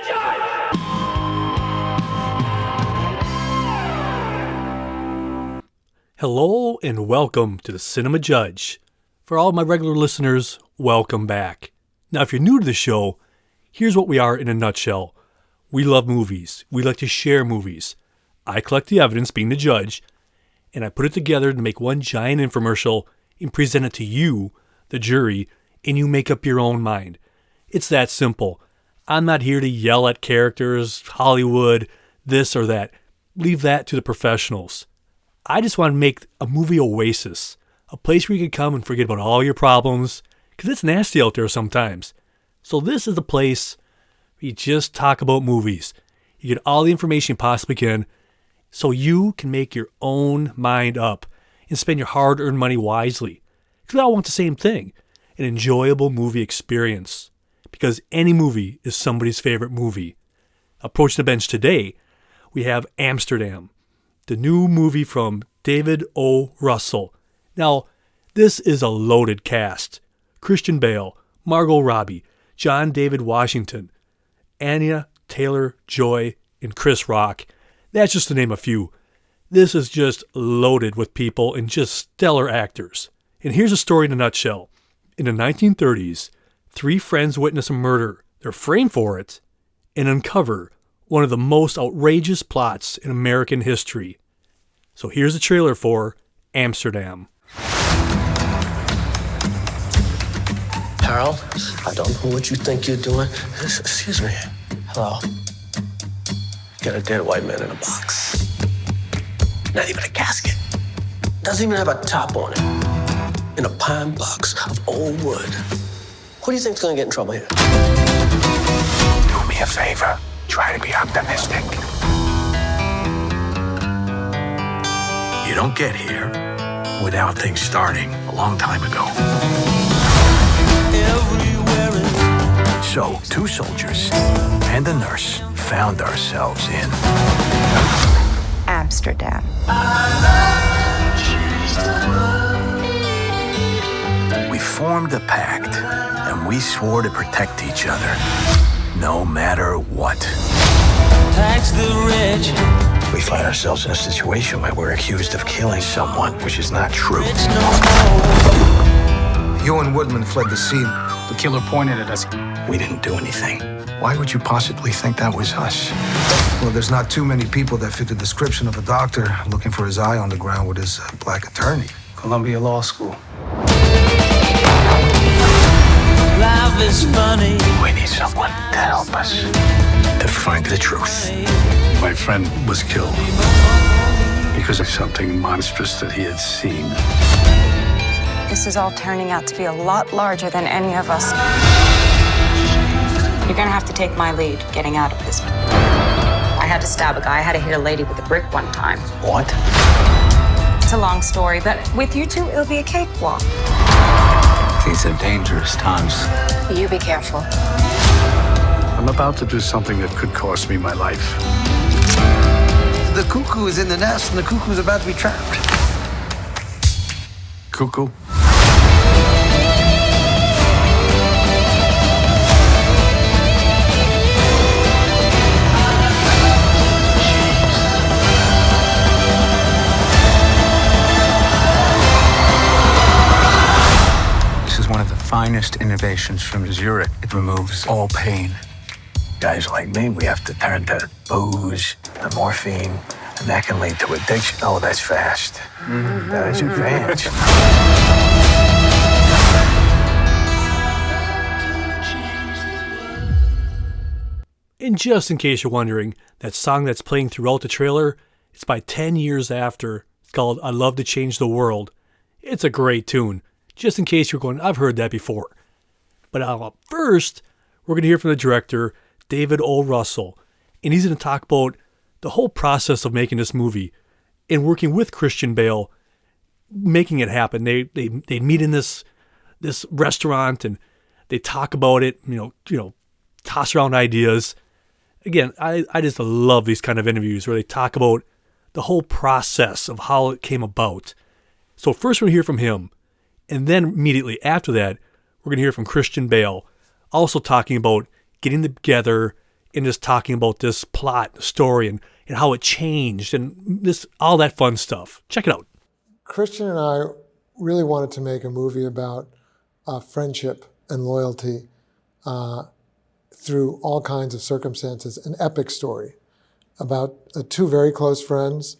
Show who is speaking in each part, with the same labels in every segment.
Speaker 1: Judge!
Speaker 2: Hello and welcome to the Cinema Judge. For all of my regular listeners, welcome back. Now, if you're new to the show, here's what we are in a nutshell. We love movies. We like to share movies. I collect the evidence, being the judge, and I put it together to make one giant infomercial and present it to you, the jury, and you make up your own mind. It's that simple. I'm not here to yell at characters, Hollywood, this or that. Leave that to the professionals. I just want to make a movie oasis, a place where you can come and forget about all your problems, because it's nasty out there sometimes. So this is the place where you just talk about movies. You get all the information you possibly can, so you can make your own mind up and spend your hard-earned money wisely. Because we all want the same thing, an enjoyable movie experience. Because any movie is somebody's favorite movie. Approaching the bench today, we have Amsterdam, the new movie from David O. Russell. Now, this is a loaded cast. Christian Bale, Margot Robbie, John David Washington, Anya Taylor-Joy, and Chris Rock. That's just to name a few. This is just loaded with people and just stellar actors. And here's a story in a nutshell. In the 1930s, 3 friends witness a murder. They're framed for it and uncover one of the most outrageous plots in American history. So here's a trailer for Amsterdam.
Speaker 3: Harold, I don't know what you think you're doing. Excuse me. Hello. Got a dead white man in a box. Not even a casket. Doesn't even have a top on it. In a pine box of old wood. Who do you think's gonna get in trouble here?
Speaker 4: Do me a favor. Try to be optimistic. You don't get here without things starting a long time ago. So, 2 soldiers and a nurse found ourselves in
Speaker 5: Amsterdam.
Speaker 4: We formed a pact, and we swore to protect each other, no matter what.
Speaker 3: Tax the rich.
Speaker 4: We find ourselves in a situation where we're accused of killing someone, which is not true.
Speaker 6: You and Woodman fled the scene.
Speaker 7: The killer pointed at us.
Speaker 4: We didn't do anything. Why would you possibly think that was us?
Speaker 6: Well, there's not too many people that fit the description of a doctor looking for his eye on the ground with his black attorney.
Speaker 7: Columbia Law School.
Speaker 3: Life is funny.
Speaker 4: We need someone to help us to find the truth.
Speaker 8: My friend was killed because of something monstrous that he had seen.
Speaker 5: This is all turning out to be a lot larger than any of us. You're gonna have to take my lead getting out of this. I had to stab a guy. I had to hit a lady with a brick one time.
Speaker 4: What?
Speaker 5: It's a long story, but with you two, it'll be a cakewalk.
Speaker 8: These are dangerous times.
Speaker 5: You be careful.
Speaker 8: I'm about to do something that could cost me my life.
Speaker 6: The cuckoo is in the nest and the cuckoo's about to be trapped.
Speaker 8: Cuckoo?
Speaker 7: One of the finest innovations from Zurich. It removes all pain.
Speaker 4: Guys like me, we have to turn to booze, and morphine, and that can lead to addiction. Oh, that's fast. That is advanced.
Speaker 2: And just in case you're wondering, that song that's playing throughout the trailer, it's by 10 Years After. It's called I Love to Change the World. It's a great tune. Just in case you're going, I've heard that before. But first, we're going to hear from the director, David O. Russell. And he's going to talk about the whole process of making this movie and working with Christian Bale, making it happen. They meet in this restaurant and they talk about it, you know, toss around ideas. Again, I just love these kind of interviews where they talk about the whole process of how it came about. So first we're going to hear from him. And then immediately after that, we're going to hear from Christian Bale, also talking about getting together and just talking about this plot, story, and how it changed, and this all that fun stuff. Check it out.
Speaker 1: Christian and I really wanted to make a movie about friendship and loyalty through all kinds of circumstances, an epic story about two very close friends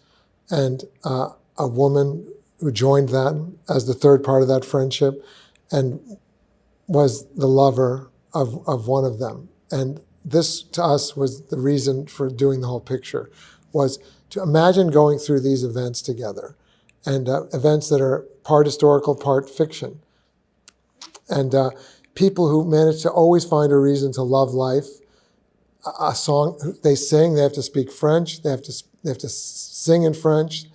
Speaker 1: and a woman who joined them as the third part of that friendship and was the lover of one of them. And this, to us, was the reason for doing the whole picture, was to imagine going through these events together, and events that are part historical, part fiction. And people who manage to always find a reason to love life. A song they sing, they have to speak French, they have to sing in French,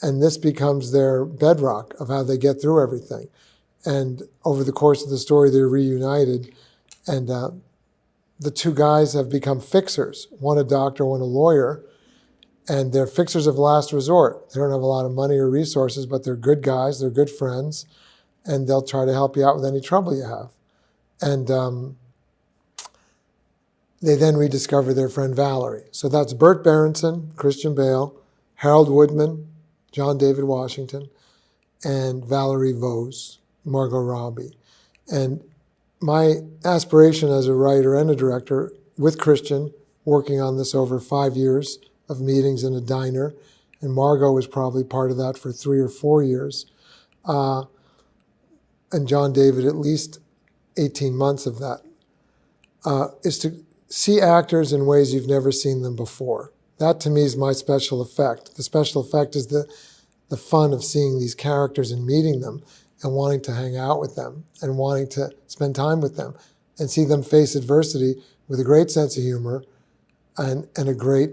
Speaker 1: and this becomes their bedrock of how they get through everything. And over the course of the story, they're reunited, and the two guys have become fixers, one a doctor, one a lawyer, and they're fixers of last resort. They don't have a lot of money or resources, but they're good guys, they're good friends, and they'll try to help you out with any trouble you have. And they then rediscover their friend Valerie. So that's Burt Berenson, Christian Bale, Harold Woodman, John David Washington, and Valerie Vose, Margot Robbie. And my aspiration as a writer and a director with Christian, working on this over 5 years of meetings in a diner, and Margot was probably part of that for 3 or 4 years, and John David at least 18 months of that, is to see actors in ways you've never seen them before. That to me is my special effect. The special effect is the fun of seeing these characters and meeting them and wanting to hang out with them and wanting to spend time with them and see them face adversity with a great sense of humor and a great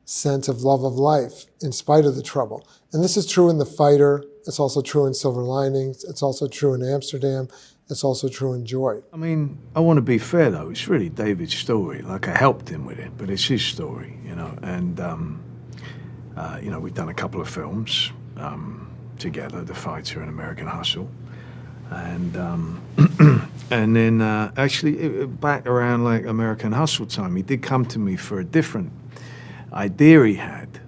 Speaker 1: sense of love of life in spite of the trouble. And this is true in The Fighter. It's also true in Silver Linings. It's also true in Amsterdam. It's also true in Joy.
Speaker 4: I mean, I want to be fair, though. It's really David's story. Like, I helped him with it, but it's his story, you know. And, you know, we've done a couple of films together, The Fighter and American Hustle. And and then actually, back around, like, American Hustle time, he did come to me for a different idea he had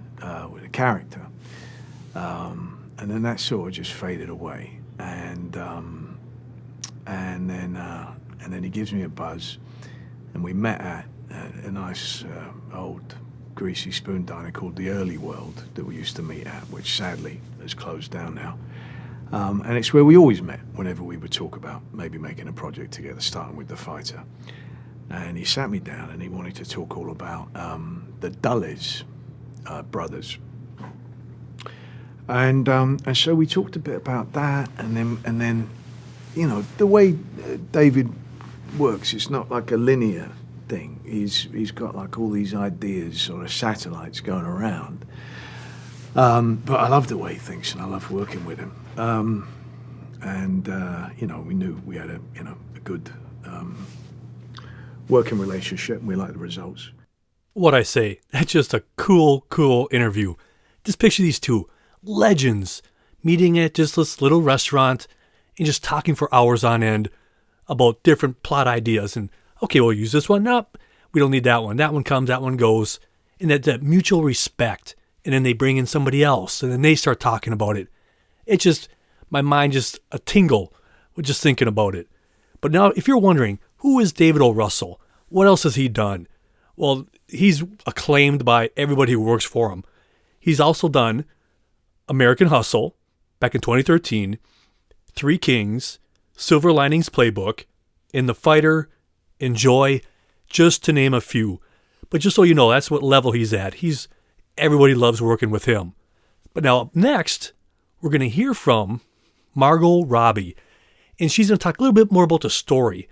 Speaker 4: with a character. And then that sort of just faded away. And then he gives me a buzz, and we met at a nice old greasy spoon diner called the Early World that we used to meet at, which sadly has closed down now. And it's where we always met whenever we would talk about maybe making a project together, starting with The Fighter. And he sat me down and he wanted to talk all about the Dulles brothers. And so we talked a bit about that, and then, you know, the way David works, it's not like a linear thing. He's got like all these ideas, sort of satellites going around. But I love the way he thinks, and I love working with him. You know, we knew we had a good working relationship, and we liked the results.
Speaker 2: What I say, that's just a cool interview. Just picture these two legends meeting at just this little restaurant and just talking for hours on end about different plot ideas. And, okay, we'll use this one. Nope, we don't need that one. That one comes, that one goes. And that mutual respect. And then they bring in somebody else, and then they start talking about it. It just, my mind just a tingle with just thinking about it. But now, if you're wondering, who is David O. Russell? What else has he done? Well, he's acclaimed by everybody who works for him. He's also done American Hustle back in 2013, Three Kings, Silver Linings Playbook, In The Fighter, In Joy, just to name a few. But just so you know, that's what level he's at. Everybody loves working with him. But now up next, we're going to hear from Margot Robbie. And she's going to talk a little bit more about the story.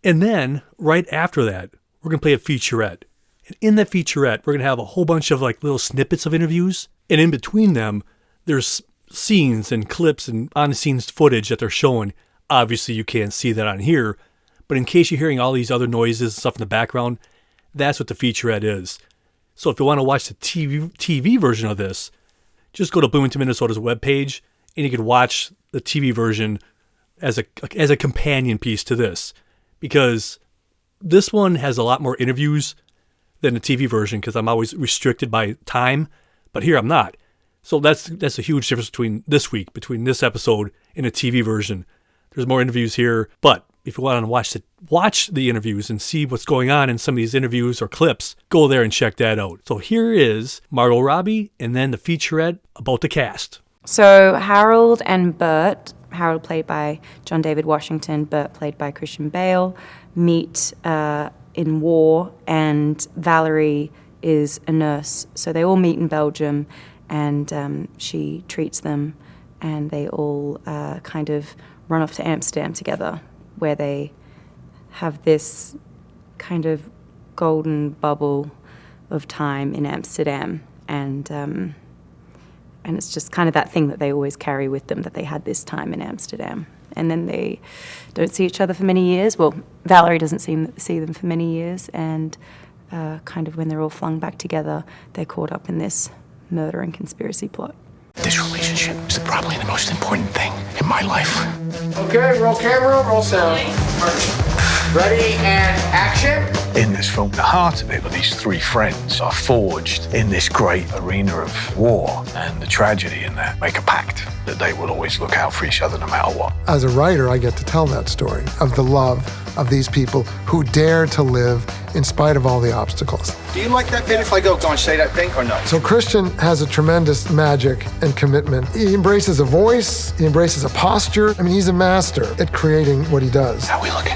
Speaker 2: And then, right after that, we're going to play a featurette. And in that featurette, we're going to have a whole bunch of like little snippets of interviews. And in between them, there's scenes and clips and on-the-scenes footage that they're showing. Obviously, you can't see that on here. But in case you're hearing all these other noises and stuff in the background, that's what the featurette is. So if you want to watch the TV version of this, just go to Bloomington, Minnesota's webpage, and you can watch the TV version as a companion piece to this. Because this one has a lot more interviews than the TV version because I'm always restricted by time, but here I'm not. So that's a huge difference between this episode and the TV version. There's more interviews here, but if you want to watch the interviews and see what's going on in some of these interviews or clips, go there and check that out. So here is Margot Robbie and then the featurette about the cast.
Speaker 5: So Harold and Bert, Harold played by John David Washington, Bert played by Christian Bale, meet in war, and Valerie is a nurse. So they all meet in Belgium, and she treats them, and they all kind of run off to Amsterdam together, where they have this kind of golden bubble of time in Amsterdam, and it's just kind of that thing that they always carry with them, that they had this time in Amsterdam. And then they don't see each other for many years. Well, Valerie doesn't see them for many years, and kind of when they're all flung back together, they're caught up in this murder and conspiracy plot.
Speaker 3: This relationship is probably the most important thing in my life.
Speaker 9: Okay, roll camera, roll sound. Ready and action.
Speaker 4: In this film, the heart of it are these three friends are forged in this great arena of war, and the tragedy in that make a pact that they will always look out for each other no matter what.
Speaker 1: As a writer, I get to tell that story of the love of these people who dare to live in spite of all the obstacles.
Speaker 9: Do you like that bit if I go and say that thing or no?
Speaker 1: So Christian has a tremendous magic and commitment. He embraces a voice, he embraces a posture. I mean, he's a master at creating what he does.
Speaker 3: How we looking?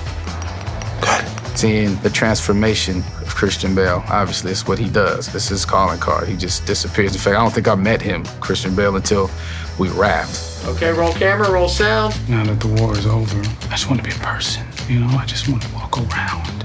Speaker 10: Seeing the transformation of Christian Bale, obviously it's what he does. This is his calling card. He just disappears. In fact, I don't think I met him, Christian Bale, until we rapped.
Speaker 9: Okay, roll camera, roll sound.
Speaker 8: Now that the war is over, I just want to be a person. You know, I just want to walk around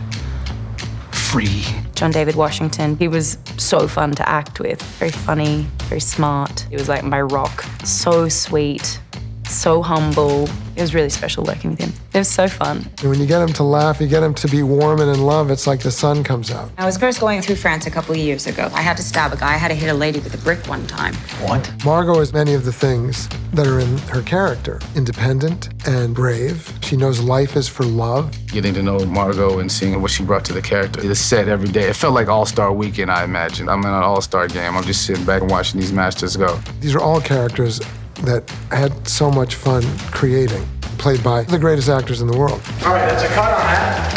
Speaker 8: free.
Speaker 5: John David Washington, he was so fun to act with. Very funny, very smart. He was like my rock. So sweet, so humble. It was really special working with him. It was so fun.
Speaker 1: And when you get him to laugh, you get him to be warm and in love, it's like the sun comes out.
Speaker 5: I was first going through France a couple of years ago. I had to stab a guy. I had to hit a lady with a brick one time.
Speaker 3: What?
Speaker 1: Margot is many of the things that are in her character. Independent and brave. She knows life is for love.
Speaker 10: Getting to know Margot and seeing what she brought to the character. It's set every day. It felt like All-Star Weekend, I imagine. I'm in an All-Star game. I'm just sitting back and watching these masters go.
Speaker 1: These are all characters that had so much fun creating, played by the greatest actors in the world.
Speaker 9: All right, that's a cut on that.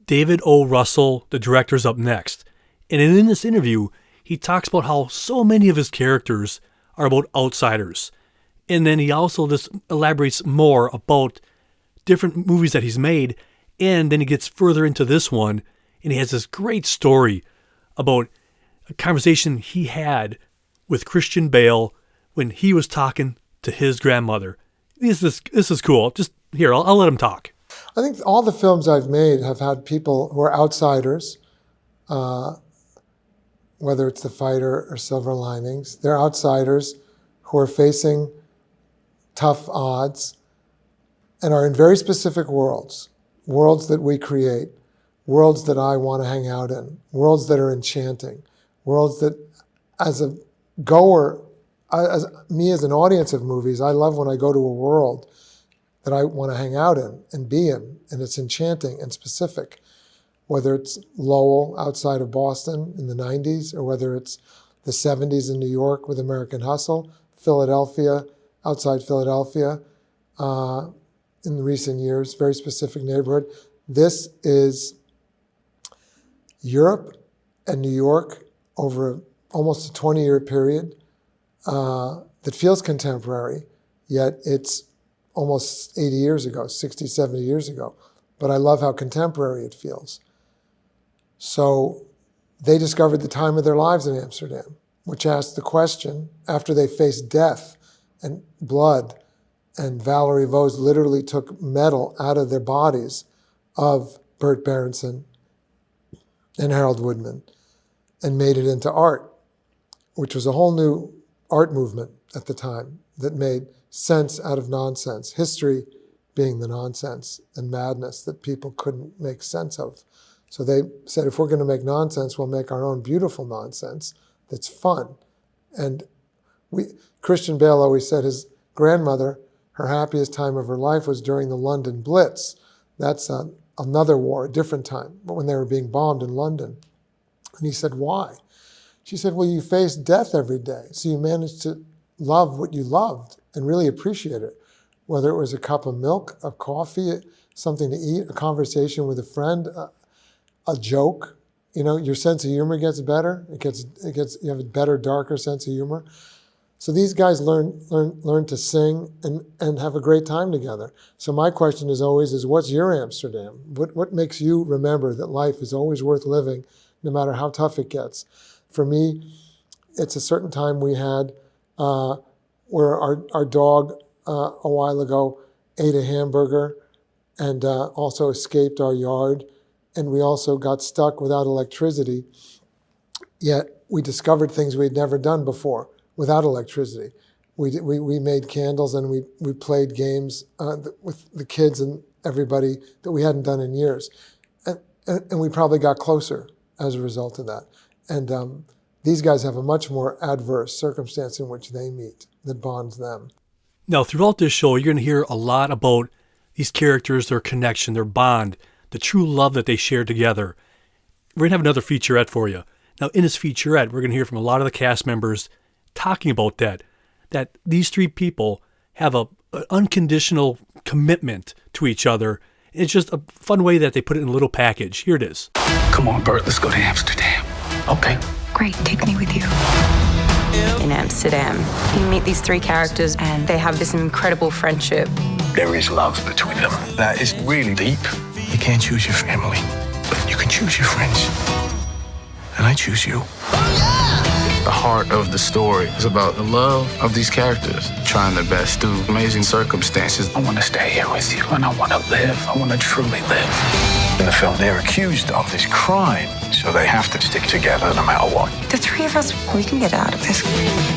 Speaker 2: David O. Russell, the director's up next. And in this interview, he talks about how so many of his characters are about outsiders. And then he also just elaborates more about different movies that he's made. And then he gets further into this one, and he has this great story about a conversation he had with Christian Bale when he was talking to his grandmother. This is cool. Just here, I'll let him talk.
Speaker 1: I think all the films I've made have had people who are outsiders, whether it's The Fighter or Silver Linings. They're outsiders who are facing tough odds and are in very specific worlds that we create, worlds that I want to hang out in, worlds that are enchanting, worlds that, as a goer, as an audience of movies, I love when I go to a world that I want to hang out in and be in, and it's enchanting and specific. Whether it's Lowell outside of Boston in the 90s, or whether it's the 70s in New York with American Hustle, Philadelphia, outside Philadelphia, in recent years, very specific neighborhood. This is Europe and New York over almost a 20-year period that feels contemporary, yet it's almost 80 years ago, 60, 70 years ago. But I love how contemporary it feels. So they discovered the time of their lives in Amsterdam, which asked the question, after they faced death and blood, and Valerie Vos literally took metal out of their bodies of Burt Berenson and Harold Woodman and made it into art, which was a whole new art movement at the time that made sense out of nonsense, history being the nonsense and madness that people couldn't make sense of. So they said, if we're going to make nonsense, we'll make our own beautiful nonsense that's fun. And Christian Bale always said his grandmother, Her happiest time of her life was during the London Blitz. That's another war, a different time, but when they were being bombed in London. And he said, why? She said, well, you face death every day, so you managed to love what you loved and really appreciate it, whether it was a cup of milk, a coffee, something to eat, a conversation with a friend, a joke. You know, your sense of humor gets better. You have a better, darker sense of humor. So these guys learn to sing and have a great time together. So my question is always, what's your Amsterdam? What makes you remember that life is always worth living, no matter how tough it gets? For me, it's a certain time we had where our dog a while ago ate a hamburger and also escaped our yard. And we also got stuck without electricity, yet we discovered things we'd never done before without electricity. We made candles and we played games with the kids and everybody that we hadn't done in years. And we probably got closer as a result of that. And these guys have a much more adverse circumstance in which they meet that bonds them.
Speaker 2: Now, throughout this show, you're going to hear a lot about these characters, their connection, their bond, the true love that they share together. We're going to have another featurette for you. Now, in this featurette, we're going to hear from a lot of the cast members talking about that these three people have an unconditional commitment to each other. It's just a fun way that they put it in a little package. Here it is.
Speaker 8: Come on, Bert, let's go to Amsterdam.
Speaker 3: Okay.
Speaker 5: Great, take me with you. In Amsterdam, you meet these three characters and they have this incredible friendship.
Speaker 4: There is love between them. That is really deep. You can't choose your family, but you can choose your friends. And I choose you.
Speaker 10: The heart of the story is about the love of these characters, trying their best through amazing circumstances.
Speaker 8: I want to stay here with you, and I want to live. I want to truly live.
Speaker 4: In the film, they're accused of this crime, so they have to stick together no matter what.
Speaker 5: The three of us, we can get out of this.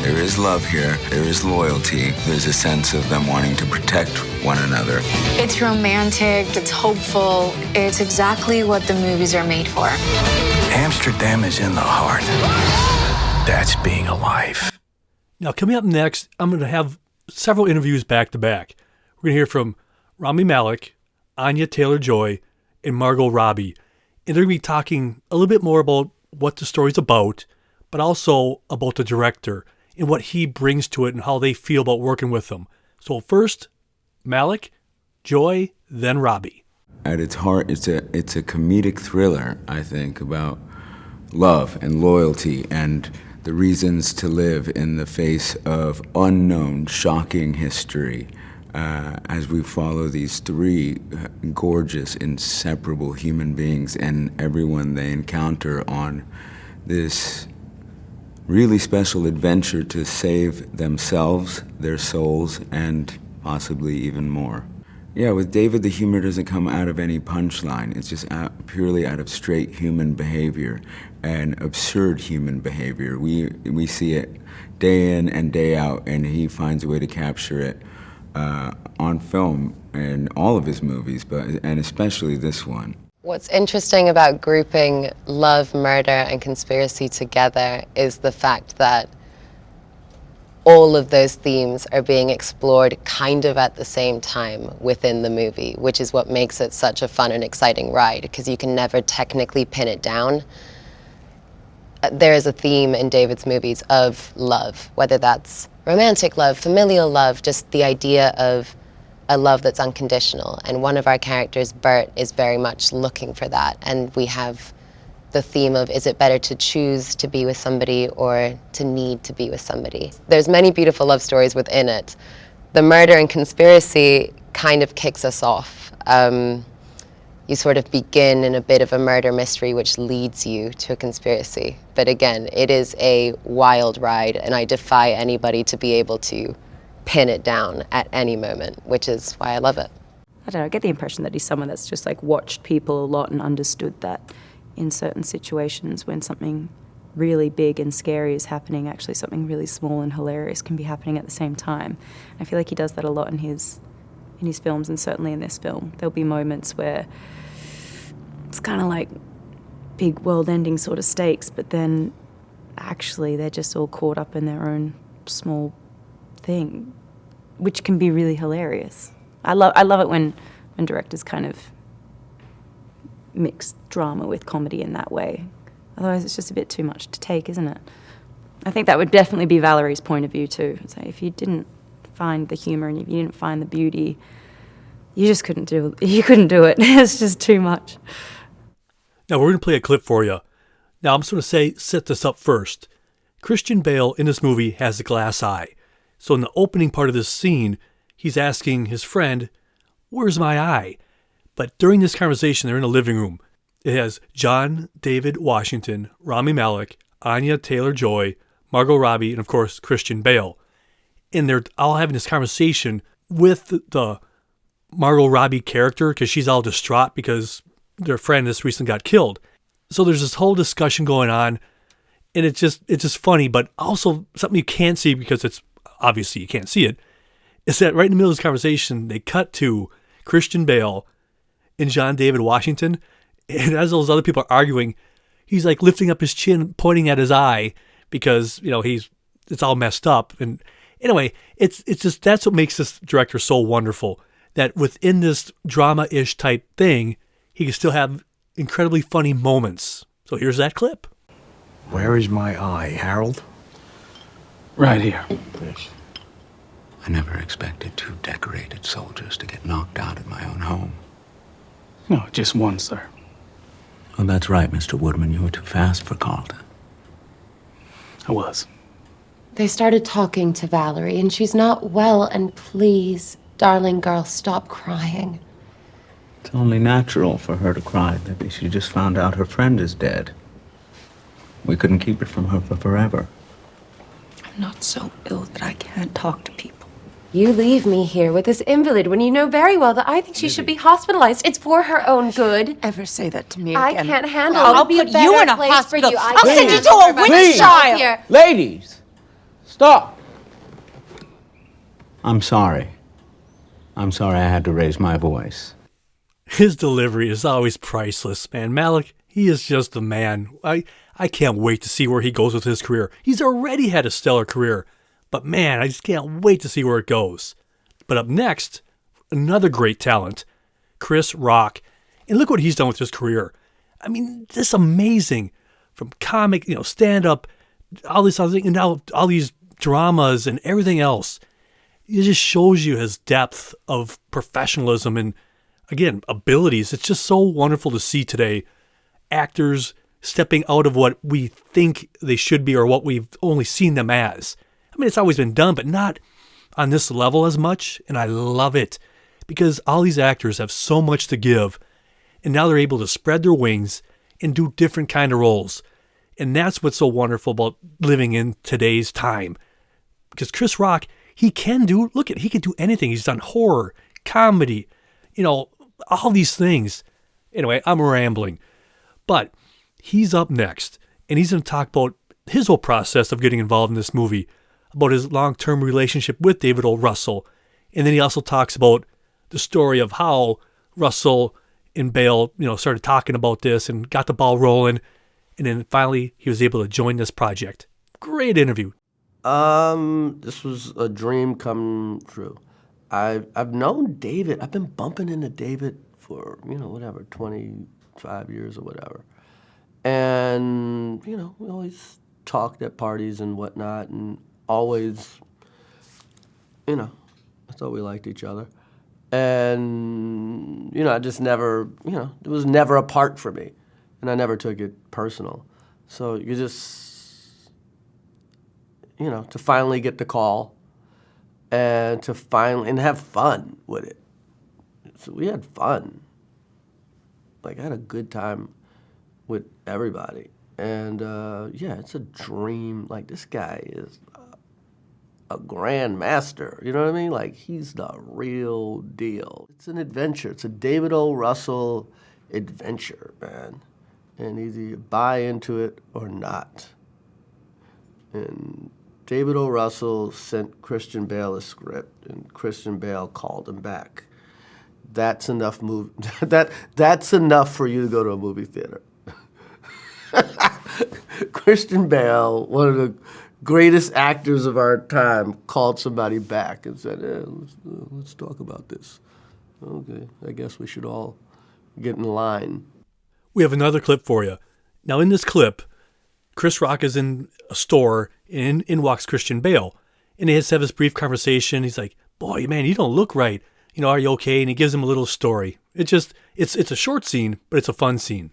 Speaker 11: There is love here. There is loyalty. There's a sense of them wanting to protect one another.
Speaker 12: It's romantic. It's hopeful. It's exactly what the movies are made for.
Speaker 4: Amsterdam is in the heart. That's being alive.
Speaker 2: Now, coming up next, I'm going to have several interviews back to back. We're going to hear from Rami Malek, Anya Taylor-Joy, and Margot Robbie. And they're going to be talking a little bit more about what the story's about, but also about the director and what he brings to it and how they feel about working with him. So first, Malek, Joy, then Robbie.
Speaker 11: At its heart, it's a comedic thriller, I think, about love and loyalty and the reasons to live in the face of unknown, shocking history as we follow these three gorgeous, inseparable human beings and everyone they encounter on this really special adventure to save themselves, their souls, and possibly even more. Yeah, with David, the humor doesn't come out of any punchline. It's just purely out of straight human behavior and absurd human behavior. We see it day in and day out, and he finds a way to capture it on film in all of his movies, and especially this one.
Speaker 13: What's interesting about grouping love, murder, and conspiracy together is the fact that all of those themes are being explored kind of at the same time within the movie, which is what makes it such a fun and exciting ride, because you can never technically pin it down. There is a theme in David's movies of love, whether that's romantic love, familial love, just the idea of a love that's unconditional. And one of our characters, Bert, is very much looking for that. And we have the theme of, is it better to choose to be with somebody or to need to be with somebody? There's many beautiful love stories within it. The murder and conspiracy kind of kicks us off. You sort of begin in a bit of a murder mystery which leads you to a conspiracy. But again, it is a wild ride, and I defy anybody to be able to pin it down at any moment, which is why I love it.
Speaker 5: I don't know, I get the impression that he's someone that's just like watched people a lot and understood that in certain situations when something really big and scary is happening, actually something really small and hilarious can be happening at the same time. I feel like he does that a lot in his films, and certainly in this film. There'll be moments where it's kind of like big world-ending sort of stakes, but then actually they're just all caught up in their own small thing. which can be really hilarious. I love it when directors kind of mix drama with comedy in that way. Otherwise, it's just a bit too much to take, isn't it? I think that would definitely be Valerie's point of view too. So if you didn't find the humor and if you didn't find the beauty, you just couldn't do it. It's just too much.
Speaker 2: Now we're going to play a clip for you. Now I'm just going to set this up first. Christian Bale in this movie has a glass eye. So in the opening part of this scene, he's asking his friend, "Where's my eye?" But during this conversation, they're in a living room. It has John David Washington, Rami Malek, Anya Taylor-Joy, Margot Robbie, and of course, Christian Bale. And they're all having this conversation with the Margot Robbie character because she's all distraught because their friend just recently got killed. So there's this whole discussion going on, and it's just funny, but also something you can't see because it's obviously you can't see it, is that right in the middle of this conversation, they cut to Christian Bale and John David Washington, and as those other people are arguing, he's like lifting up his chin, pointing at his eye because, you know, it's all messed up. And anyway, it's just, that's what makes this director so wonderful, that within this drama-ish type thing, he can still have incredibly funny moments. So here's that clip.
Speaker 4: Where is my eye, Harold?
Speaker 8: Right here.
Speaker 4: Yes.
Speaker 11: I never expected two decorated soldiers to get knocked out at my own home.
Speaker 8: No, just one, sir.
Speaker 11: Oh, that's right, Mr. Woodman. You were too fast for Carlton.
Speaker 8: I was.
Speaker 13: They started talking to Valerie, and she's not well, and please, darling girl, stop crying.
Speaker 11: It's only natural for her to cry. Maybe she just found out her friend is dead. We couldn't keep it from her for forever.
Speaker 14: I'm not so ill that I can't talk to people.
Speaker 13: You leave me here with this invalid when you know very well that I think she should be hospitalized. It's for her own good.
Speaker 14: Ever say that to me
Speaker 13: I
Speaker 14: again?
Speaker 13: can't handle it.
Speaker 14: I'll
Speaker 13: Be a
Speaker 14: put
Speaker 13: better
Speaker 14: you in a
Speaker 13: place
Speaker 14: hospital.
Speaker 13: For you.
Speaker 14: I'll send you to a witch
Speaker 13: Please.
Speaker 14: trial.
Speaker 13: Here.
Speaker 11: Ladies, stop. I'm sorry. I'm sorry I had to raise my voice.
Speaker 2: His delivery is always priceless, man. Malek, he is just the man. I can't wait to see where he goes with his career. He's already had a stellar career, but man, I just can't wait to see where it goes. But up next, another great talent, Chris Rock. And look what he's done with his career. I mean, just amazing. From comic, stand-up, all this other thing, and now all these dramas and everything else. It just shows you his depth of professionalism and, again, abilities. It's just so wonderful to see today actors stepping out of what we think they should be or what we've only seen them as. I mean, it's always been done, but not on this level as much, and I love it because all these actors have so much to give, and now they're able to spread their wings and do different kind of roles. And that's what's so wonderful about living in today's time. Because Chris Rock, he can do anything. He's done horror, comedy, all these things. Anyway, I'm rambling. But he's up next, and he's going to talk about his whole process of getting involved in this movie, about his long-term relationship with David O. Russell. And then he also talks about the story of how Russell and Bale, started talking about this and got the ball rolling. And then finally, he was able to join this project. Great interview.
Speaker 3: This was a dream come true. I've known David. I've been bumping into David for, 25 years or whatever. And, we always talked at parties and whatnot, and always, I thought we liked each other. And, I just never, it was never a part for me. And I never took it personal. So you just, to finally get the call and to finally, and have fun with it. So we had fun. I had a good time with everybody. And, it's a dream. This guy is a grand master. You know what I mean? He's the real deal. It's an adventure. It's a David O. Russell adventure, man. And either you buy into it or not. And David O. Russell sent Christian Bale a script, and Christian Bale called him back. That's enough that's enough for you to go to a movie theater. Christian Bale, one of the greatest actors of our time called somebody back and said, let's talk about this. Okay, I guess we should all get in line.
Speaker 2: We have another clip for you. Now, in this clip, Chris Rock is in a store, and in walks Christian Bale. And they have this brief conversation. He's like, boy, man, you don't look right. Are you okay? And he gives him a little story. It's a short scene, but it's a fun scene.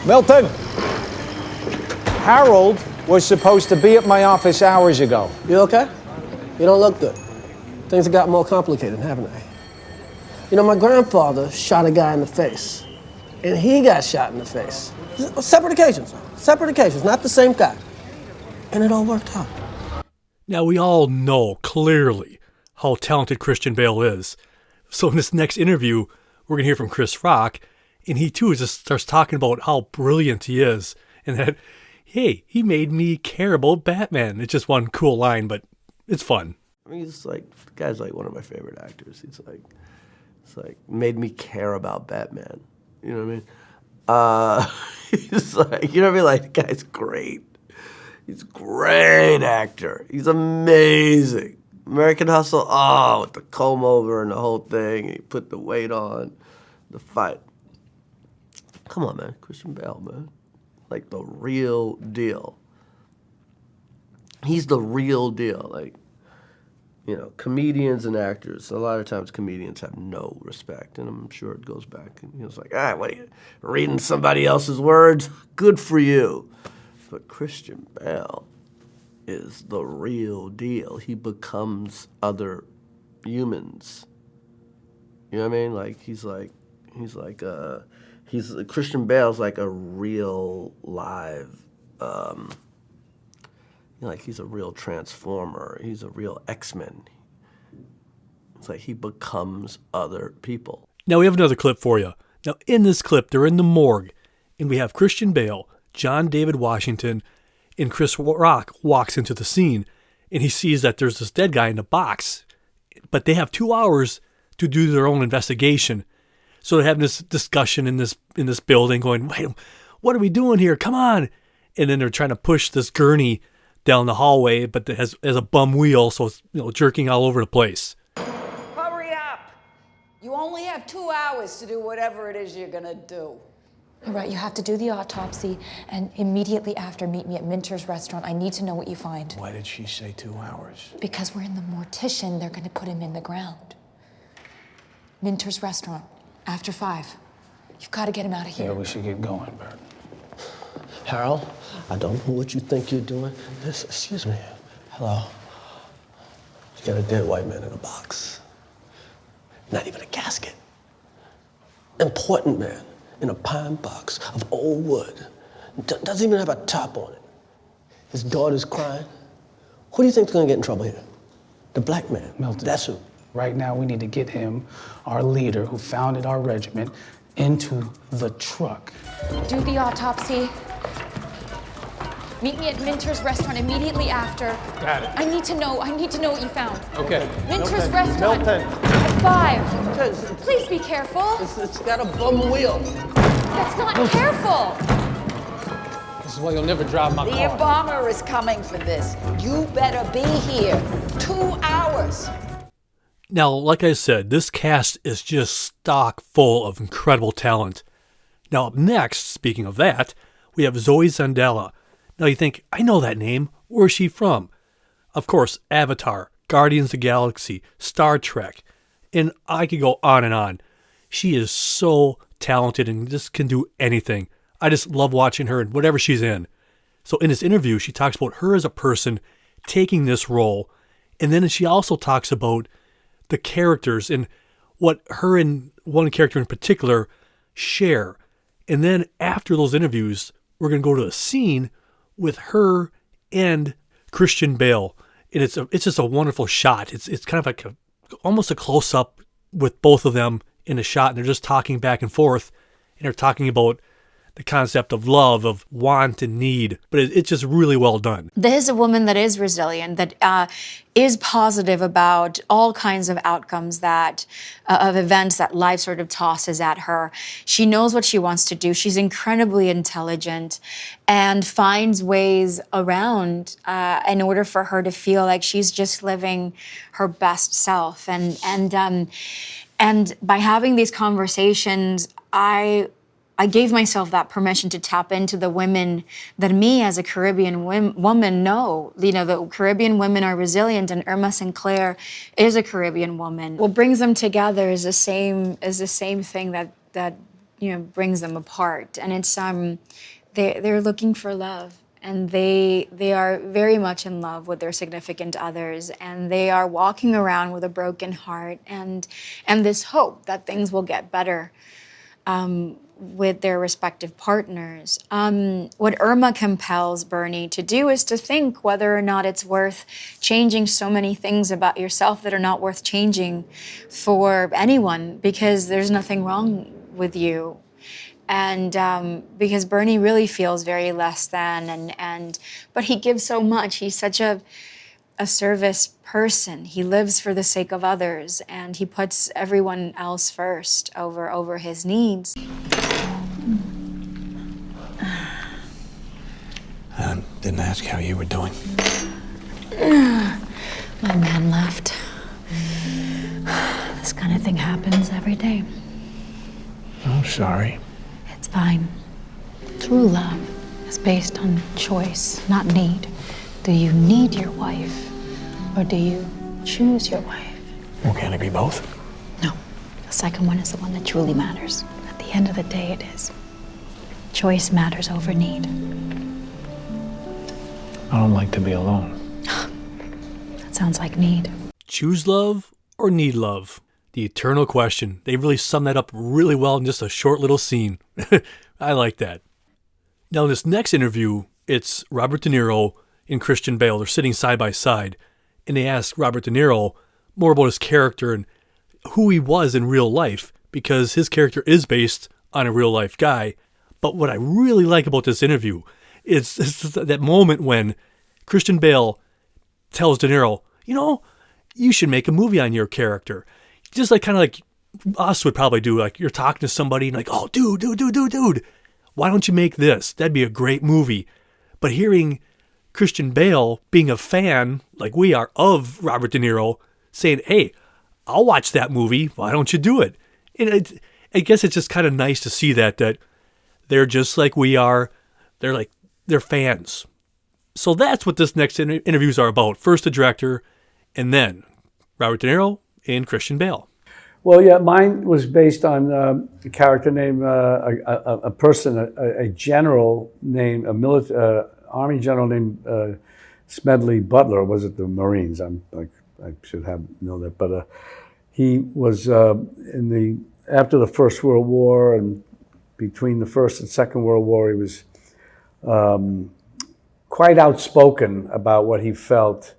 Speaker 15: Milton, Harold was supposed to be at my office hours ago.
Speaker 3: You okay? You don't look good. Things have got more complicated, haven't they? My grandfather shot a guy in the face, and he got shot in the face. Separate occasions, not the same guy. And it all worked out.
Speaker 2: Now, we all know clearly how talented Christian Bale is. So in this next interview, we're going to hear from Chris Rock, and he too just starts talking about how brilliant he is, and that, hey, he made me care about Batman. It's just one cool line, but it's fun.
Speaker 3: I mean, the guy's like one of my favorite actors. It's like made me care about Batman. You know what I mean? He's like, you know what I mean? Like, the guy's great. He's a great actor. He's amazing. American Hustle, with the comb over and the whole thing. He put the weight on, the fight. Come on, man. Christian Bale, man. Like the real deal. He's the real deal. Like, comedians and actors, a lot of times comedians have no respect, and I'm sure it goes back. And it's like, what are you, reading somebody else's words? Good for you. But Christian Bale is the real deal. He becomes other humans. You know what I mean? Like, Christian Bale's like a real live, like he's a real Transformer. He's a real X-Men. It's like he becomes other people.
Speaker 2: Now, we have another clip for you. Now, in this clip, they're in the morgue, and we have Christian Bale, John David Washington, and Chris Rock walks into the scene, and he sees that there's this dead guy in the box, but they have 2 hours to do their own investigation. So they're having this discussion in this building, going, wait, what are we doing here? Come on! And then they're trying to push this gurney down the hallway, but it has a bum wheel, so it's jerking all over the place.
Speaker 16: Hurry up! You only have 2 hours to do whatever it is you're gonna do.
Speaker 14: All right, you have to do the autopsy, and immediately after, meet me at Minter's restaurant. I need to know what you find.
Speaker 15: Why did she say 2 hours?
Speaker 14: Because we're in the mortician, they're gonna put him in the ground. Minter's restaurant, after 5. You've got to get him out of here.
Speaker 15: Yeah, we should get going, Bert.
Speaker 3: Harold, I don't know what you think you're doing. Excuse me. Hello. You got a dead white man in a box. Not even a casket. Important man in a pine box of old wood. Doesn't even have a top on it. His daughter's crying. Who do you think's gonna get in trouble here? The black man.
Speaker 8: Milton.
Speaker 3: That's who.
Speaker 8: Right now, we need to get him, our leader who founded our regiment, into the truck.
Speaker 14: Do the autopsy. Meet me at Minter's restaurant immediately after.
Speaker 15: Got it.
Speaker 14: I need to know what you found.
Speaker 15: Okay.
Speaker 14: Minter's restaurant. At 5. Please be careful.
Speaker 3: It's got a bum wheel.
Speaker 14: That's not careful.
Speaker 15: This is why you'll never drive my
Speaker 16: The
Speaker 15: car.
Speaker 16: embalmer is coming for this. You better be here. 2 hours.
Speaker 2: Now, like I said, this cast is just stock full of incredible talent. Now, up next, speaking of that, we have Zoe Zandela. Now you think, I know that name. Where's she from? Of course, Avatar, Guardians of the Galaxy, Star Trek, and I could go on and on. She is so talented and just can do anything. I just love watching her and whatever she's in. So in this interview, she talks about her as a person taking this role, and then she also talks about the characters and what her and one character in particular share. And then after those interviews, we're going to go to a scene with her and Christian Bale. And it's just a wonderful shot. It's kind of like almost a close-up with both of them in a shot, and they're just talking back and forth, and they're talking about the concept of love, of want and need, but it's just really well done.
Speaker 14: This is a woman that is resilient, that is positive about all kinds of outcomes of events that life sort of tosses at her. She knows what she wants to do. She's incredibly intelligent and finds ways around in order for her to feel like she's just living her best self. And by having these conversations, I gave myself that permission to tap into the women that me as a Caribbean woman know. You know, the Caribbean women are resilient, and Irma Sinclair is a Caribbean woman. What brings them together is the same thing that you know brings them apart, and it's they're looking for love, and they are very much in love with their significant others, and they are walking around with a broken heart and this hope that things will get better. With their respective partners. What Irma compels Bernie to do is to think whether or not it's worth changing so many things about yourself that are not worth changing for anyone, because there's nothing wrong with you. And because Bernie really feels very less than, but he gives so much. He's such a service person. He lives for the sake of others, and he puts everyone else first over his needs.
Speaker 15: I didn't ask how you were doing.
Speaker 14: My man left. This kind of thing happens every day.
Speaker 15: Oh, sorry.
Speaker 14: It's fine. True love is based on choice, not need. Do you need your wife, or do you choose your wife?
Speaker 15: Well, can it be both?
Speaker 14: No. The second one is the one that truly matters. At the end of the day, it is. Choice matters over need.
Speaker 15: I don't like to be alone.
Speaker 14: That sounds like need.
Speaker 2: Choose love or need love? The eternal question. They really sum that up really well in just a short little scene. I like that. Now in this next interview, it's Robert De Niro and Christian Bale. They're sitting side by side, and they ask Robert De Niro more about his character and who he was in real life, because his character is based on a real life guy. But what I really like about this interview is that moment when Christian Bale tells De Niro, you know, you should make a movie on your character. Just like kind of like us would probably do. Like you're talking to somebody and like, oh, dude, why don't you make this? That'd be a great movie. But hearing Christian Bale being a fan, like we are, of Robert De Niro, saying, hey, I'll watch that movie. Why don't you do it? And I guess it's just kind of nice to see that they're just like we are. They're fans. So that's what this next interviews are about. First the director, and then Robert De Niro and Christian Bale.
Speaker 4: Well, yeah, mine was based on a character named a person, a general named Army general named Smedley Butler. Or was it the Marines? I should know that, but he was after the First World War and between the First and Second World War, he was quite outspoken about what he felt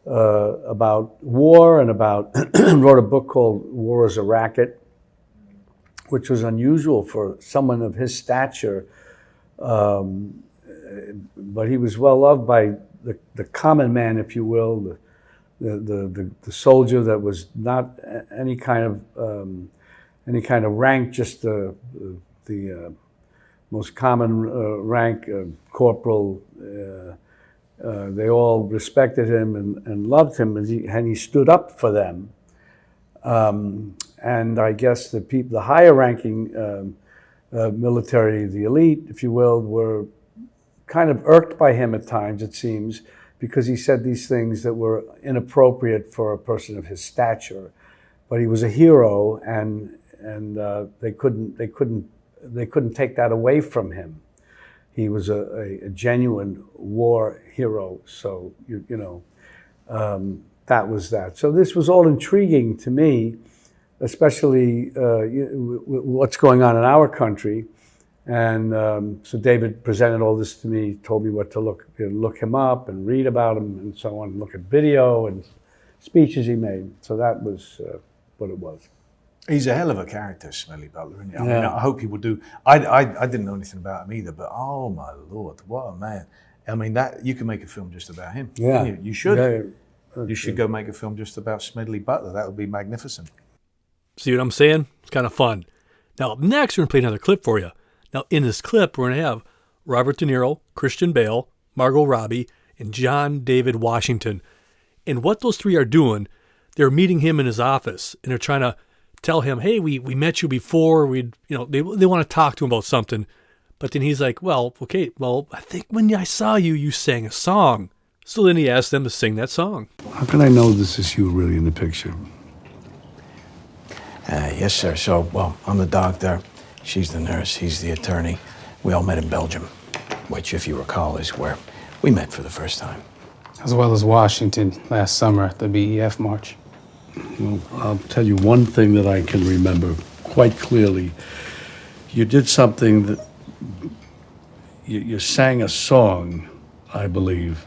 Speaker 4: about war and about wrote a book called War is a Racket, which was unusual for someone of his stature. But he was well loved by the common man, if you will, the soldier that was not any kind of rank, just the most common rank, corporal. They all respected him and loved him, and he stood up for them. And I guess the higher-ranking military, the elite, if you will, were kind of irked by him at times, it seems, because he said these things that were inappropriate for a person of his stature. But he was a hero, and they couldn't take that away from him. He was a genuine war hero, so that was that. So this was all intriguing to me, especially what's going on in our country. And so David presented all this to me, told me what to look him up and read about him and so on, look at video and speeches he made. So that was what it was. He's a hell of a character, Smelly Butler, isn't he? I mean,
Speaker 17: Yeah.
Speaker 4: I hope people do. I didn't know anything about him either, but oh my Lord, what a man. I mean, that you can make a film just about him.
Speaker 17: Yeah.
Speaker 4: You should.
Speaker 17: Yeah.
Speaker 4: You should go make a film just about Smedley Butler. That would be magnificent.
Speaker 2: See what I'm saying? It's kind of fun. Now, up next, we're going to play another clip for you. Now, in this clip, we're going to have Robert De Niro, Christian Bale, Margot Robbie, and John David Washington. And what those three are doing, they're meeting him in his office, and they're trying to tell him, hey, we met you before. They want to talk to him about something. But then he's like, well, okay, I think when I saw you, you sang a song. So then he asked them to sing that song.
Speaker 17: How can I know this is you really in the picture?
Speaker 15: Yes, sir. So, well, I'm the doctor. She's the nurse. He's the attorney. We all met in Belgium, which, if you recall, is where we met for the first time.
Speaker 8: As well as Washington last summer at the BEF March.
Speaker 17: Well, I'll tell you one thing that I can remember quite clearly. You did something that you sang a song, I believe.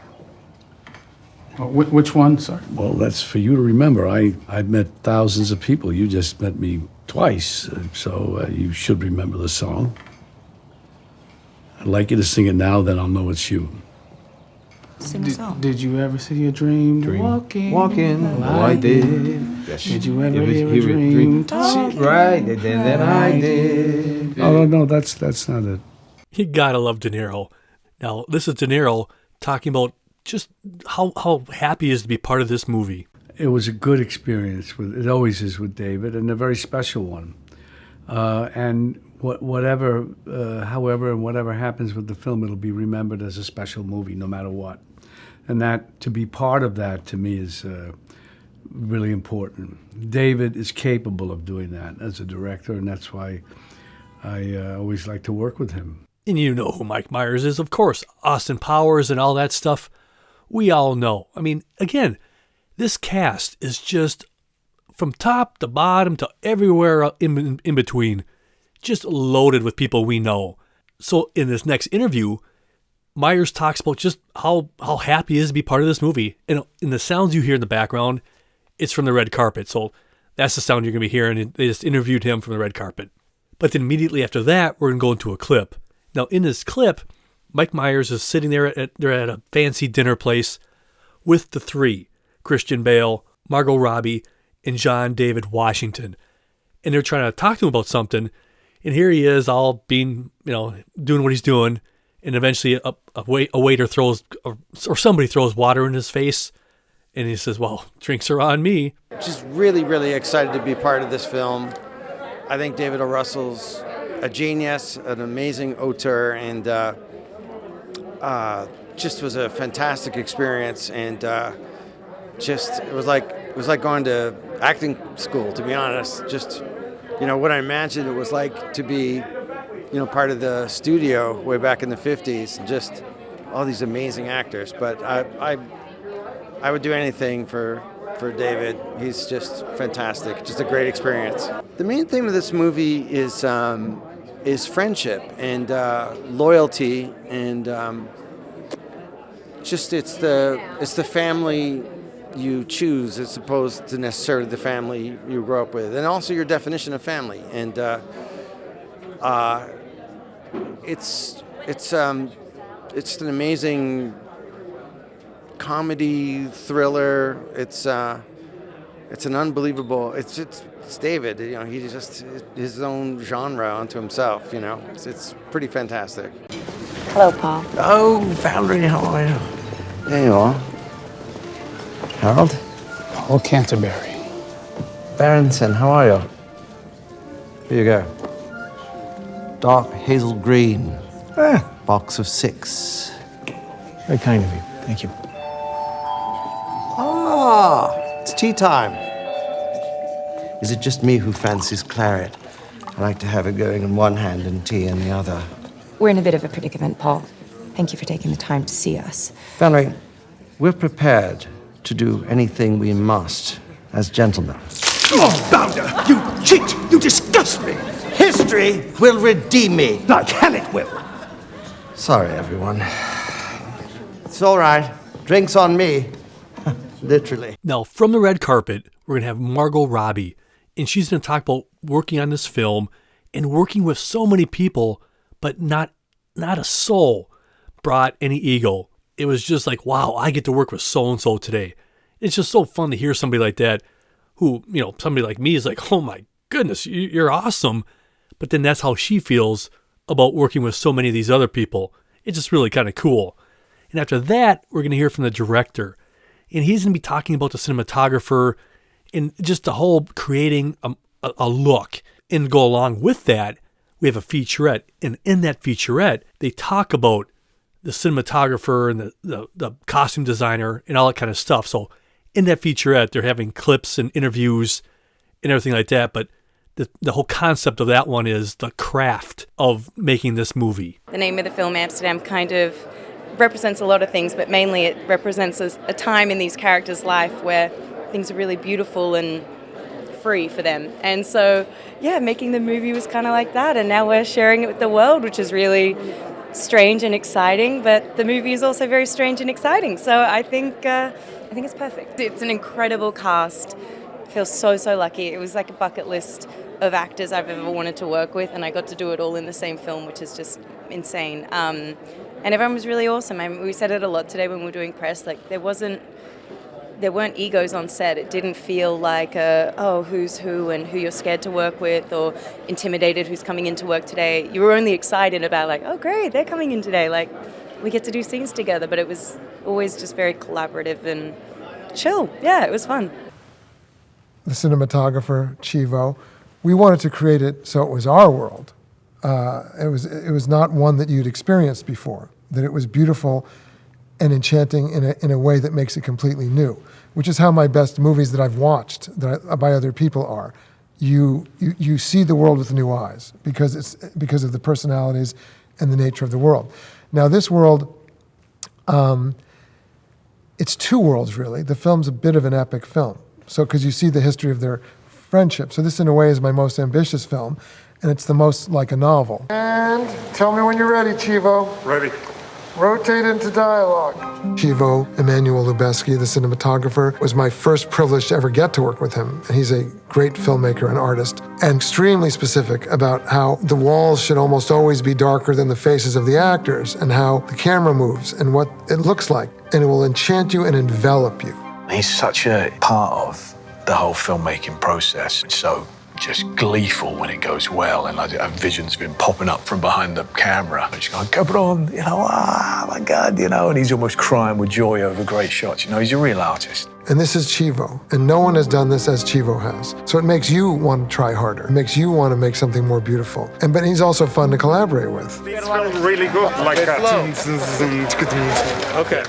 Speaker 8: Which one, sir?
Speaker 17: Well, that's for you to remember. I've met thousands of people. You just met me twice, so you should remember the song. I'd like you to sing it now, then I'll know it's you.
Speaker 5: Sing a song.
Speaker 8: Did you ever see a dream? Walking.
Speaker 4: Well, I did. Yes.
Speaker 8: Did you ever hear a dream?
Speaker 4: Right, and then I did.
Speaker 17: No, that's not it.
Speaker 2: You gotta love De Niro. Now, this is De Niro talking about just how happy he is to be part of this movie.
Speaker 17: It was a good experience. It always is with David, and a very special one. And whatever happens with the film, it'll be remembered as a special movie, no matter what. And that to be part of that to me is really important. David is capable of doing that as a director, and that's why I always like to work with him.
Speaker 2: And you know who Mike Myers is, of course. Austin Powers and all that stuff. We all know. I mean, again, this cast is just from top to bottom to everywhere in between, just loaded with people we know. So in this next interview, Myers talks about just how happy he is to be part of this movie. And in the sounds you hear in the background, it's from the red carpet. So that's the sound you're going to be hearing. They just interviewed him from the red carpet. But then immediately after that, we're going to go into a clip. Now, in this clip, Mike Myers is sitting there they're at a fancy dinner place with the three, Christian Bale, Margot Robbie, and John David Washington. And they're trying to talk to him about something. And here he is all being, doing what he's doing. And eventually a waiter throws, or somebody throws water in his face. And he says, well, drinks are on me.
Speaker 18: Just really, really excited to be part of this film. I think David O. Russell's a genius, an amazing auteur, and just was a fantastic experience. And it was like going to acting school, to be honest. Just, what I imagined it was like to be, part of the studio way back in the 50s, and just all these amazing actors. But I would do anything for David. He's just fantastic. Just a great experience. The main theme of this movie is friendship and loyalty, and it's the family you choose as opposed to necessarily the family you grow up with, and also your definition of family. And it's an amazing comedy thriller. It's an unbelievable. It's David. He's just his own genre unto himself. It's pretty fantastic.
Speaker 5: Hello, Paul.
Speaker 3: Oh, Valerie, how are you? There you are. Harold?
Speaker 8: Paul Canterbury.
Speaker 3: Barrington, how are you? Here you go. Dark hazel green. Box of 6.
Speaker 15: Very kind of you. Thank you.
Speaker 3: Ah, it's tea time. Is it just me who fancies claret? I like to have it going in one hand and tea in the other.
Speaker 5: We're in a bit of a predicament, Paul. Thank you for taking the time to see us.
Speaker 3: Valerie, we're prepared to do anything we must as gentlemen.
Speaker 19: Oh, Bounder, you cheat! You disgust me!
Speaker 3: History will redeem me.
Speaker 19: Like hell it will.
Speaker 3: Sorry, everyone. It's all right. Drinks on me. Literally.
Speaker 2: Now, from the red carpet, we're going to have Margot Robbie And she's going to talk about working on this film and working with so many people, but not a soul brought any ego. It was just like, wow, I get to work with so-and-so today. It's just so fun to hear somebody like that who, somebody like me is like, oh my goodness, you're awesome. But then that's how she feels about working with so many of these other people. It's just really kind of cool. And after that, we're going to hear from the director. And he's going to be talking about the cinematographer and just the whole creating a look. And to go along with that, we have a featurette. And in that featurette, they talk about the cinematographer and the costume designer and all that kind of stuff. So in that featurette, they're having clips and interviews and everything like that. But the whole concept of that one is the craft of making this movie.
Speaker 5: The name of the film, Amsterdam, kind of represents a lot of things, but mainly it represents a time in these characters' life where things are really beautiful and free for them. And so, yeah, making the movie was kind of like that. And now we're sharing it with the world, which is really strange and exciting. But the movie is also very strange and exciting. So I think it's perfect. It's an incredible cast. I feel so lucky. It was like a bucket list of actors I've ever wanted to work with, and I got to do it all in the same film, which is just insane. And everyone was really awesome. I mean, we said it a lot today when we were doing press. Like there weren't egos on set. It didn't feel like who's who and who you're scared to work with or intimidated who's coming into work today. You were only excited about like, oh great, they're coming in today. Like we get to do scenes together. But it was always just very collaborative and chill. Yeah, it was fun.
Speaker 1: The cinematographer, Chivo, we wanted to create it so it was our world. It was not one that you'd experienced before, that it was beautiful and enchanting in a way that makes it completely new, which is how my best movies that I've watched by other people are. You see the world with new eyes because of the personalities and the nature of the world. Now this world, it's two worlds really. The film's a bit of an epic film. So because you see the history of their friendship. So this in a way is my most ambitious film, and it's the most like a novel. And tell me when you're ready, Chivo.
Speaker 20: Ready.
Speaker 1: Rotate into dialogue. Chivo Emanuel Lubezki, the cinematographer, was my first privilege to ever get to work with him. And he's a great filmmaker and artist, and extremely specific about how the walls should almost always be darker than the faces of the actors, and how the camera moves and what it looks like. And it will enchant you and envelop you.
Speaker 15: He's such a part of the whole filmmaking process. It's so just gleeful when it goes well, and visions been popping up from behind the camera. He's going, cabron, oh my God, and he's almost crying with joy over great shots. He's a real artist.
Speaker 1: And this is Chivo, and no one has done this as Chivo has. So it makes you want to try harder. It makes you want to make something more beautiful. But he's also fun to collaborate with.
Speaker 20: It's really good, like
Speaker 9: Okay.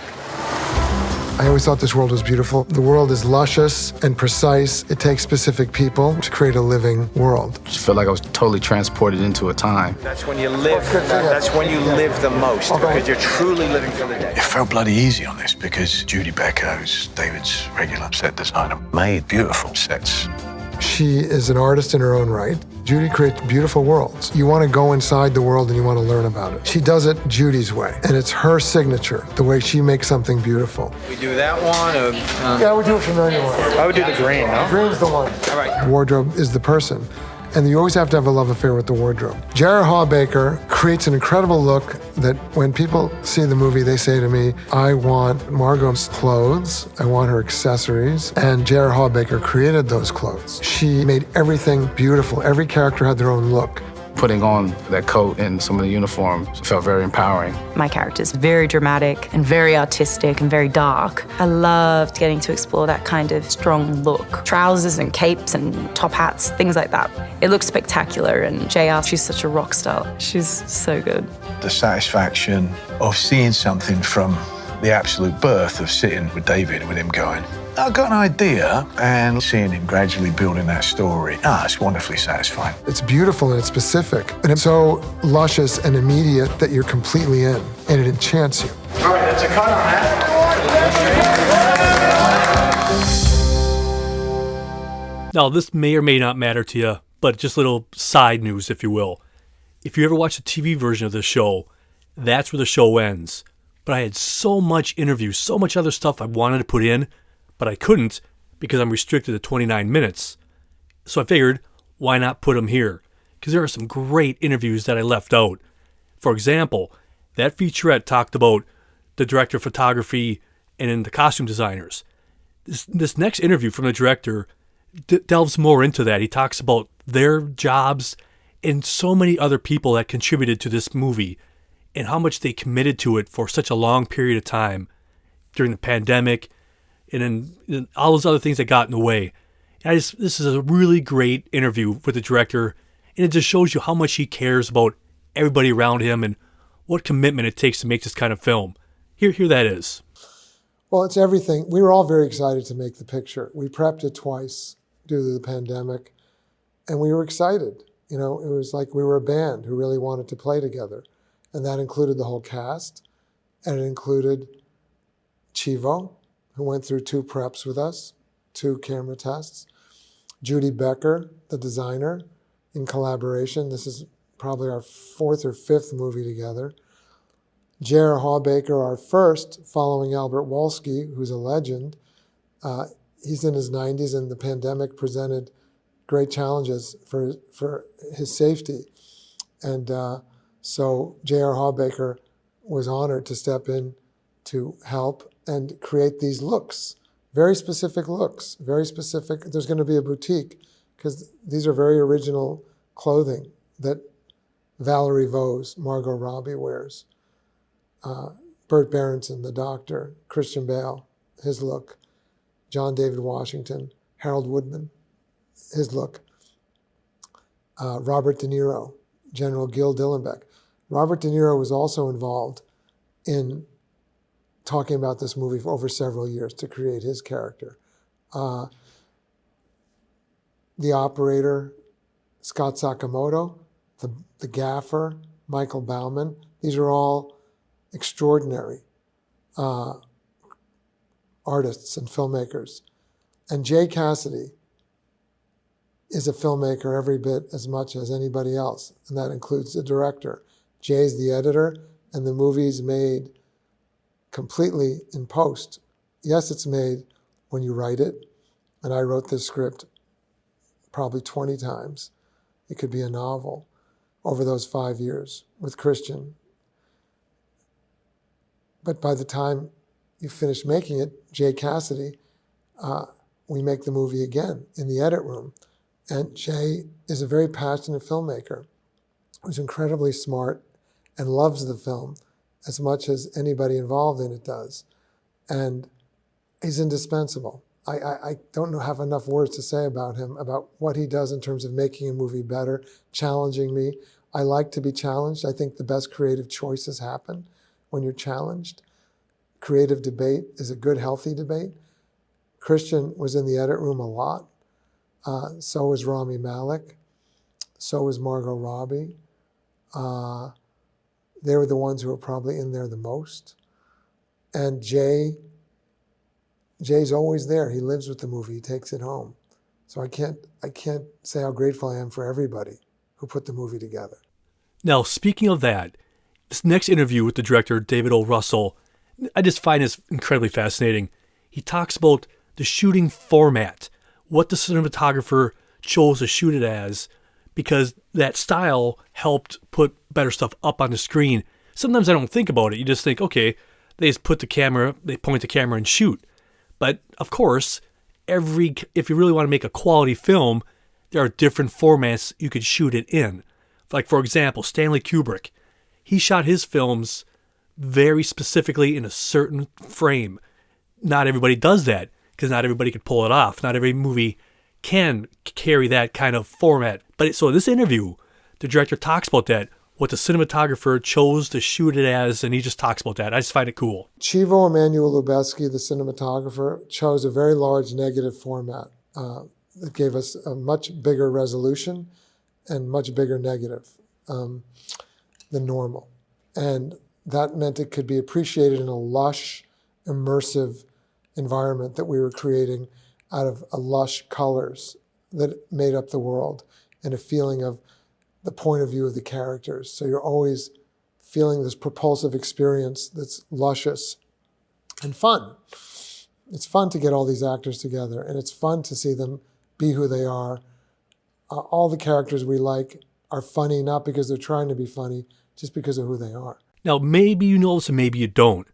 Speaker 1: I always thought this world was beautiful. The world is luscious and precise. It takes specific people to create a living world.
Speaker 10: I feel like I was totally transported into a time.
Speaker 9: That's when you live. That's when you live the most, because you're truly living for the day.
Speaker 15: It felt bloody easy on this because Judy Becker, who's David's regular set designer, made beautiful sets.
Speaker 1: She is an artist in her own right. Judy creates beautiful worlds. You want to go inside the world and you want to learn about it. She does it Judy's way, and it's her signature, the way she makes something beautiful.
Speaker 9: We do that one, or...
Speaker 1: Yeah, we do a familiar one.
Speaker 9: I would do the green, no?
Speaker 1: Green's the one.
Speaker 9: All right.
Speaker 1: The wardrobe is the person, and you always have to have a love affair with the wardrobe. Jared Hawbaker creates an incredible look that when people see the movie, they say to me, I want Margot's clothes, I want her accessories, and Jared Hawbaker created those clothes. She made everything beautiful. Every character had their own look.
Speaker 10: Putting on that coat and some of the uniforms felt very empowering.
Speaker 5: My character's very dramatic and very artistic and very dark. I loved getting to explore that kind of strong look. Trousers and capes and top hats, things like that. It looks spectacular, and JR, she's such a rock star. She's so good.
Speaker 15: The satisfaction of seeing something from the absolute birth of sitting with David, with him going, I've got an idea, and seeing him gradually building that story. It's wonderfully satisfying.
Speaker 1: It's beautiful and it's specific, and it's so luscious and immediate that you're completely in, and it enchants you.
Speaker 9: All right, that's a cut on that.
Speaker 2: Now, this may or may not matter to you, but just a little side news, if you will. If you ever watch the TV version of this show, that's where the show ends. But I had so much interviews, so much other stuff I wanted to put in, but I couldn't because I'm restricted to 29 minutes. So I figured, why not put him here? Because there are some great interviews that I left out. For example, that featurette talked about the director of photography and then the costume designers. This next interview from the director delves more into that. He talks about their jobs and so many other people that contributed to this movie and how much they committed to it for such a long period of time during the pandemic and then all those other things that got in the way. And this is a really great interview with the director, and it just shows you how much he cares about everybody around him and what commitment it takes to make this kind of film. Here that is.
Speaker 1: Well, it's everything. We were all very excited to make the picture. We prepped it twice due to the pandemic, and we were excited. You know, it was like we were a band who really wanted to play together, and that included the whole cast, and it included Chivo, who went through 2 preps with us, 2 camera tests, Judy Becker, the designer, in collaboration. This is probably our 4th or 5th movie together. J.R. Hawbaker, our first, following Albert Wolski, who's a legend. He's in his 90s, and the pandemic presented great challenges for his safety. And so J.R. Hawbaker was honored to step in to help and create these looks, very specific looks, very specific. There's going to be a boutique because these are very original clothing that Valerie Vose, Margot Robbie wears. Burt Berenson, the doctor, Christian Bale, his look, John David Washington, Harold Woodman, his look, Robert De Niro, General Gil Dillenbeck. Robert De Niro was also involved in talking about this movie for over several years to create his character. The operator, Scott Sakamoto, the gaffer, Michael Bauman, these are all extraordinary artists and filmmakers. And Jay Cassidy is a filmmaker every bit as much as anybody else, and that includes the director. Jay's the editor, and the movie's made completely in post. Yes, it's made when you write it, and I wrote this script probably 20 times. It could be a novel over those 5 years with Christian. But by the time you finish making it, Jay Cassidy, we make the movie again in the edit room. And Jay is a very passionate filmmaker who's incredibly smart and loves the film as much as anybody involved in it does. And he's indispensable. I don't have enough words to say about him, about what he does in terms of making a movie better, challenging me. I like to be challenged. I think the best creative choices happen when you're challenged. Creative debate is a good, healthy debate. Christian was in the edit room a lot. So was Rami Malek. So was Margot Robbie. They were the ones who were probably in there the most. And Jay's always there. He lives with the movie. He takes it home. So I can't say how grateful I am for everybody who put the movie together.
Speaker 2: Now, speaking of that, this next interview with the director, David O. Russell, I just find this incredibly fascinating. He talks about the shooting format, what the cinematographer chose to shoot it as, because that style helped put better stuff up on the screen. Sometimes I don't think about it. You just think, okay, they just point the camera and shoot. But of course, if you really want to make a quality film, there are different formats you could shoot it in. Like, for example, Stanley Kubrick. He shot his films very specifically in a certain frame. Not everybody does that, because not everybody could pull it off. Not every movie can carry that kind of format. But so in this interview, the director talks about that, what the cinematographer chose to shoot it as, and he just talks about that. I just find it cool.
Speaker 1: Chivo Emanuel Lubezki, the cinematographer, chose a very large negative format that gave us a much bigger resolution and much bigger negative than normal. And that meant it could be appreciated in a lush, immersive environment that we were creating out of lush colors that made up the world and a feeling of the point of view of the characters. So you're always feeling this propulsive experience that's luscious and fun. It's fun to get all these actors together, and it's fun to see them be who they are all the characters we like are funny, not because they're trying to be funny, just because of who they are.
Speaker 2: Now, maybe you know this and maybe you don't,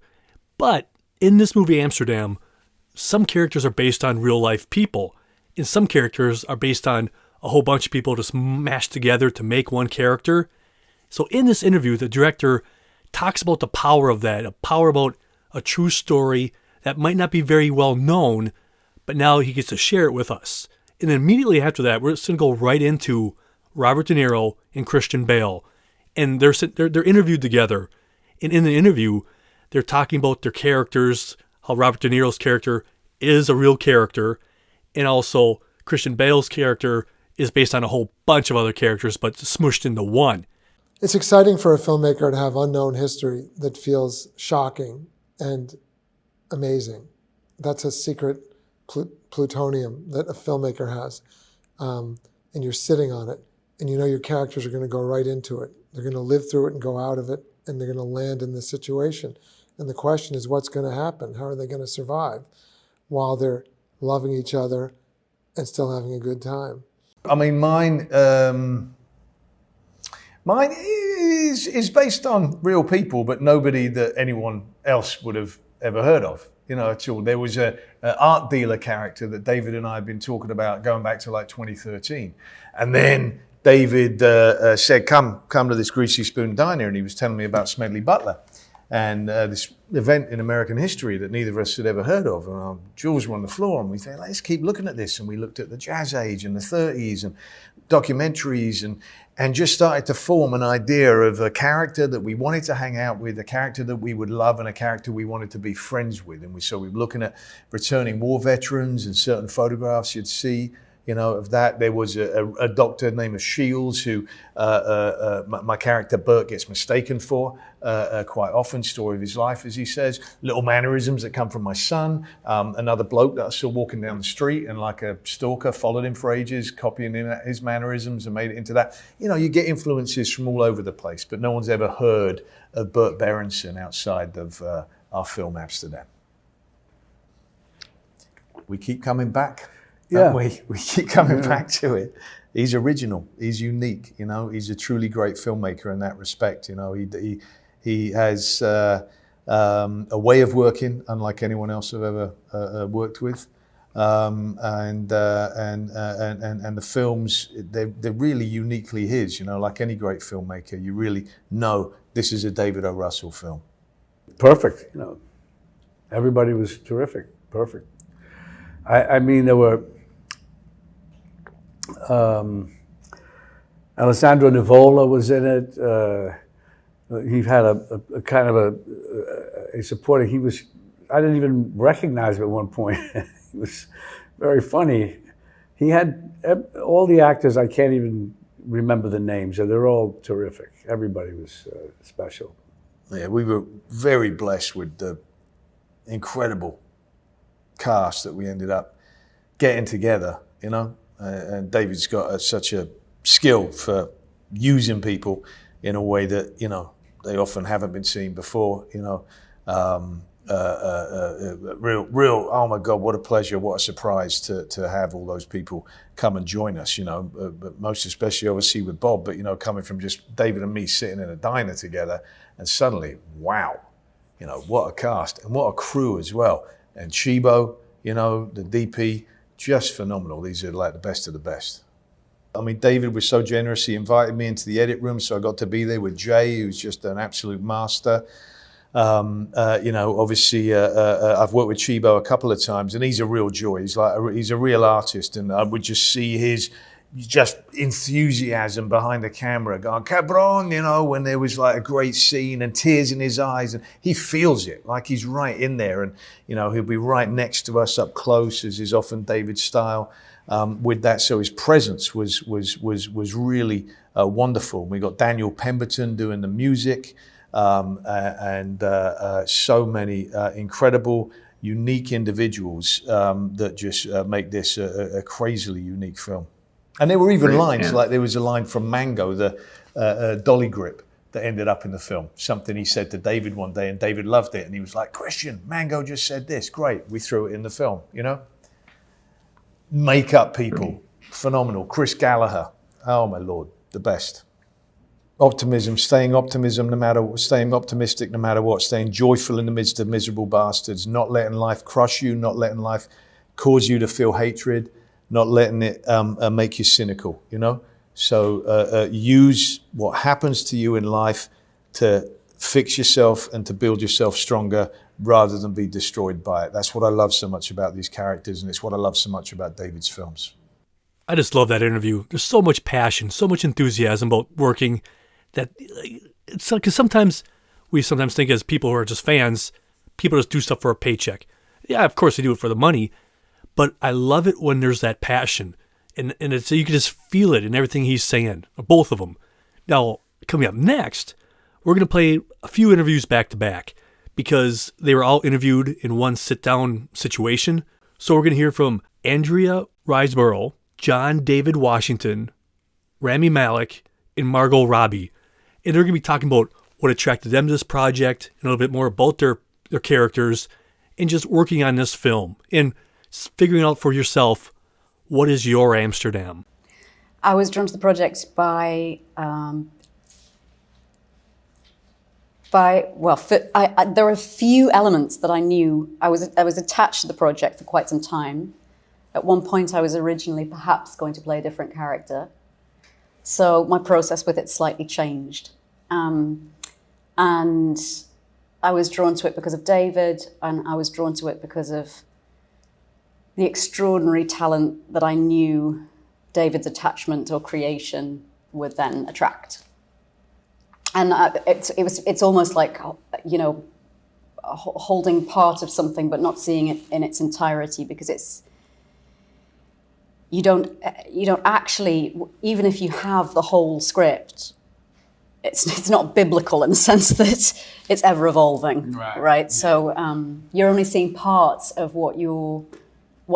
Speaker 2: but in this movie, Amsterdam, some characters are based on real life people, and some characters are based on a whole bunch of people just mashed together to make one character. So in this interview, the director talks about the power of that, a power about a true story that might not be very well known, but now he gets to share it with us. And then immediately after that, we're just going to go right into Robert De Niro and Christian Bale. And they're interviewed together. And in the interview, they're talking about their characters, how Robert De Niro's character is a real character, and also Christian Bale's character is based on a whole bunch of other characters, but smushed into one.
Speaker 1: It's exciting for a filmmaker to have unknown history that feels shocking and amazing. That's a secret plutonium that a filmmaker has. And you're sitting on it, and you know your characters are going to go right into it. They're going to live through it and go out of it, and they're going to land in this situation. And the question is, what's going to happen? How are they going to survive while they're loving each other and still having a good time?
Speaker 4: I mean, mine is based on real people, but nobody that anyone else would have ever heard of, you know, at all. There was an art dealer character that David and I had been talking about going back to like 2013. And then David said, come to this Greasy Spoon Diner, and he was telling me about Smedley Butler and this event in American history that neither of us had ever heard of. And our jaws were on the floor, and we said, let's keep looking at this. And we looked at the Jazz Age and the 30s and documentaries and just started to form an idea of a character that we wanted to hang out with, a character that we would love, and a character we wanted to be friends with. And so we were looking at returning war veterans and certain photographs you'd see, you know, of that. There was a doctor named Shields who my character Bert gets mistaken for quite often, story of his life, as he says. Little mannerisms that come from my son. Another bloke that I saw walking down the street and like a stalker followed him for ages, copying his mannerisms and made it into that. You know, you get influences from all over the place, but no one's ever heard of Bert Berenson outside of our film Amsterdam. We keep coming back.
Speaker 17: Yeah.
Speaker 4: We keep coming back to it. He's original. He's unique. You know, he's a truly great filmmaker in that respect. You know, he has a way of working unlike anyone else I've ever worked with, and the films they're really uniquely his. You know, like any great filmmaker, you really know this is a David O. Russell film.
Speaker 17: Perfect. You know, everybody was terrific. Perfect. I mean, there were. Alessandro Nivola was in it. He had a kind of a supporting. I didn't even recognize him at one point. He was very funny. He had all the actors. I can't even remember the names. They're all terrific. Everybody was special.
Speaker 4: Yeah, we were very blessed with the incredible cast that we ended up getting together, you know. And David's got such a skill for using people in a way that, you know, they often haven't been seen before, you know. Real, oh my God, what a pleasure, what a surprise to have all those people come and join us, you know, but most especially obviously with Bob, but, you know, coming from just David and me sitting in a diner together and suddenly, wow, you know, what a cast and what a crew as well. And Chibo, you know, the DP, just phenomenal. These are like the best of the best. I mean, David was so generous. He invited me into the edit room, so I got to be there with Jay, who's just an absolute master. You know, obviously, I've worked with Chibo a couple of times, and he's a real joy. He's a real artist, and I would just see his just enthusiasm behind the camera, going cabron, you know, when there was like a great scene and tears in his eyes, and he feels it like he's right in there, and you know, he'll be right next to us up close, as is often David's style. With that, so his presence was really wonderful. We got Daniel Pemberton doing the music, and so many incredible, unique individuals that just make this a crazily unique film. And there were even lines, like there was a line from Mango, the dolly grip that ended up in the film. Something he said to David one day, and David loved it, and he was like, "Christian, Mango just said this. Great, we threw it in the film." You know. Make up people phenomenal. Chris Gallagher, oh my Lord, the best. Optimism, staying optimistic no matter what, staying joyful in the midst of miserable bastards, not letting life crush you, not letting life cause you to feel hatred, not letting it make you cynical, you know? So use what happens to you in life to fix yourself and to build yourself stronger rather than be destroyed by it. That's what I love so much about these characters, and it's what I love so much about David's films.
Speaker 2: I just love that interview. There's so much passion, so much enthusiasm about working that it's like, because sometimes we think as people who are just fans, people just do stuff for a paycheck. Yeah, of course they do it for the money, but I love it when there's that passion, and it's, you can just feel it in everything he's saying, both of them. Now, coming up next, we're going to play a few interviews back to back because they were all interviewed in one sit-down situation. So we're going to hear from Andrea Riseborough, John David Washington, Rami Malek, and Margot Robbie. And they're going to be talking about what attracted them to this project, and a little bit more about their characters, and just working on this film, and figuring out for yourself, what is your Amsterdam?
Speaker 20: I was drawn to the project by there were a few elements that I knew. I was attached to the project for quite some time. At one point, I was originally perhaps going to play a different character. So my process with it slightly changed. And I was drawn to it because of David, and I was drawn to it because of the extraordinary talent that I knew David's attachment or creation would then attract. And it's almost like, you know, holding part of something but not seeing it in its entirety, because you don't actually, even if you have the whole script, it's not biblical in the sense that it's ever evolving, right? Yeah. So you're only seeing parts of what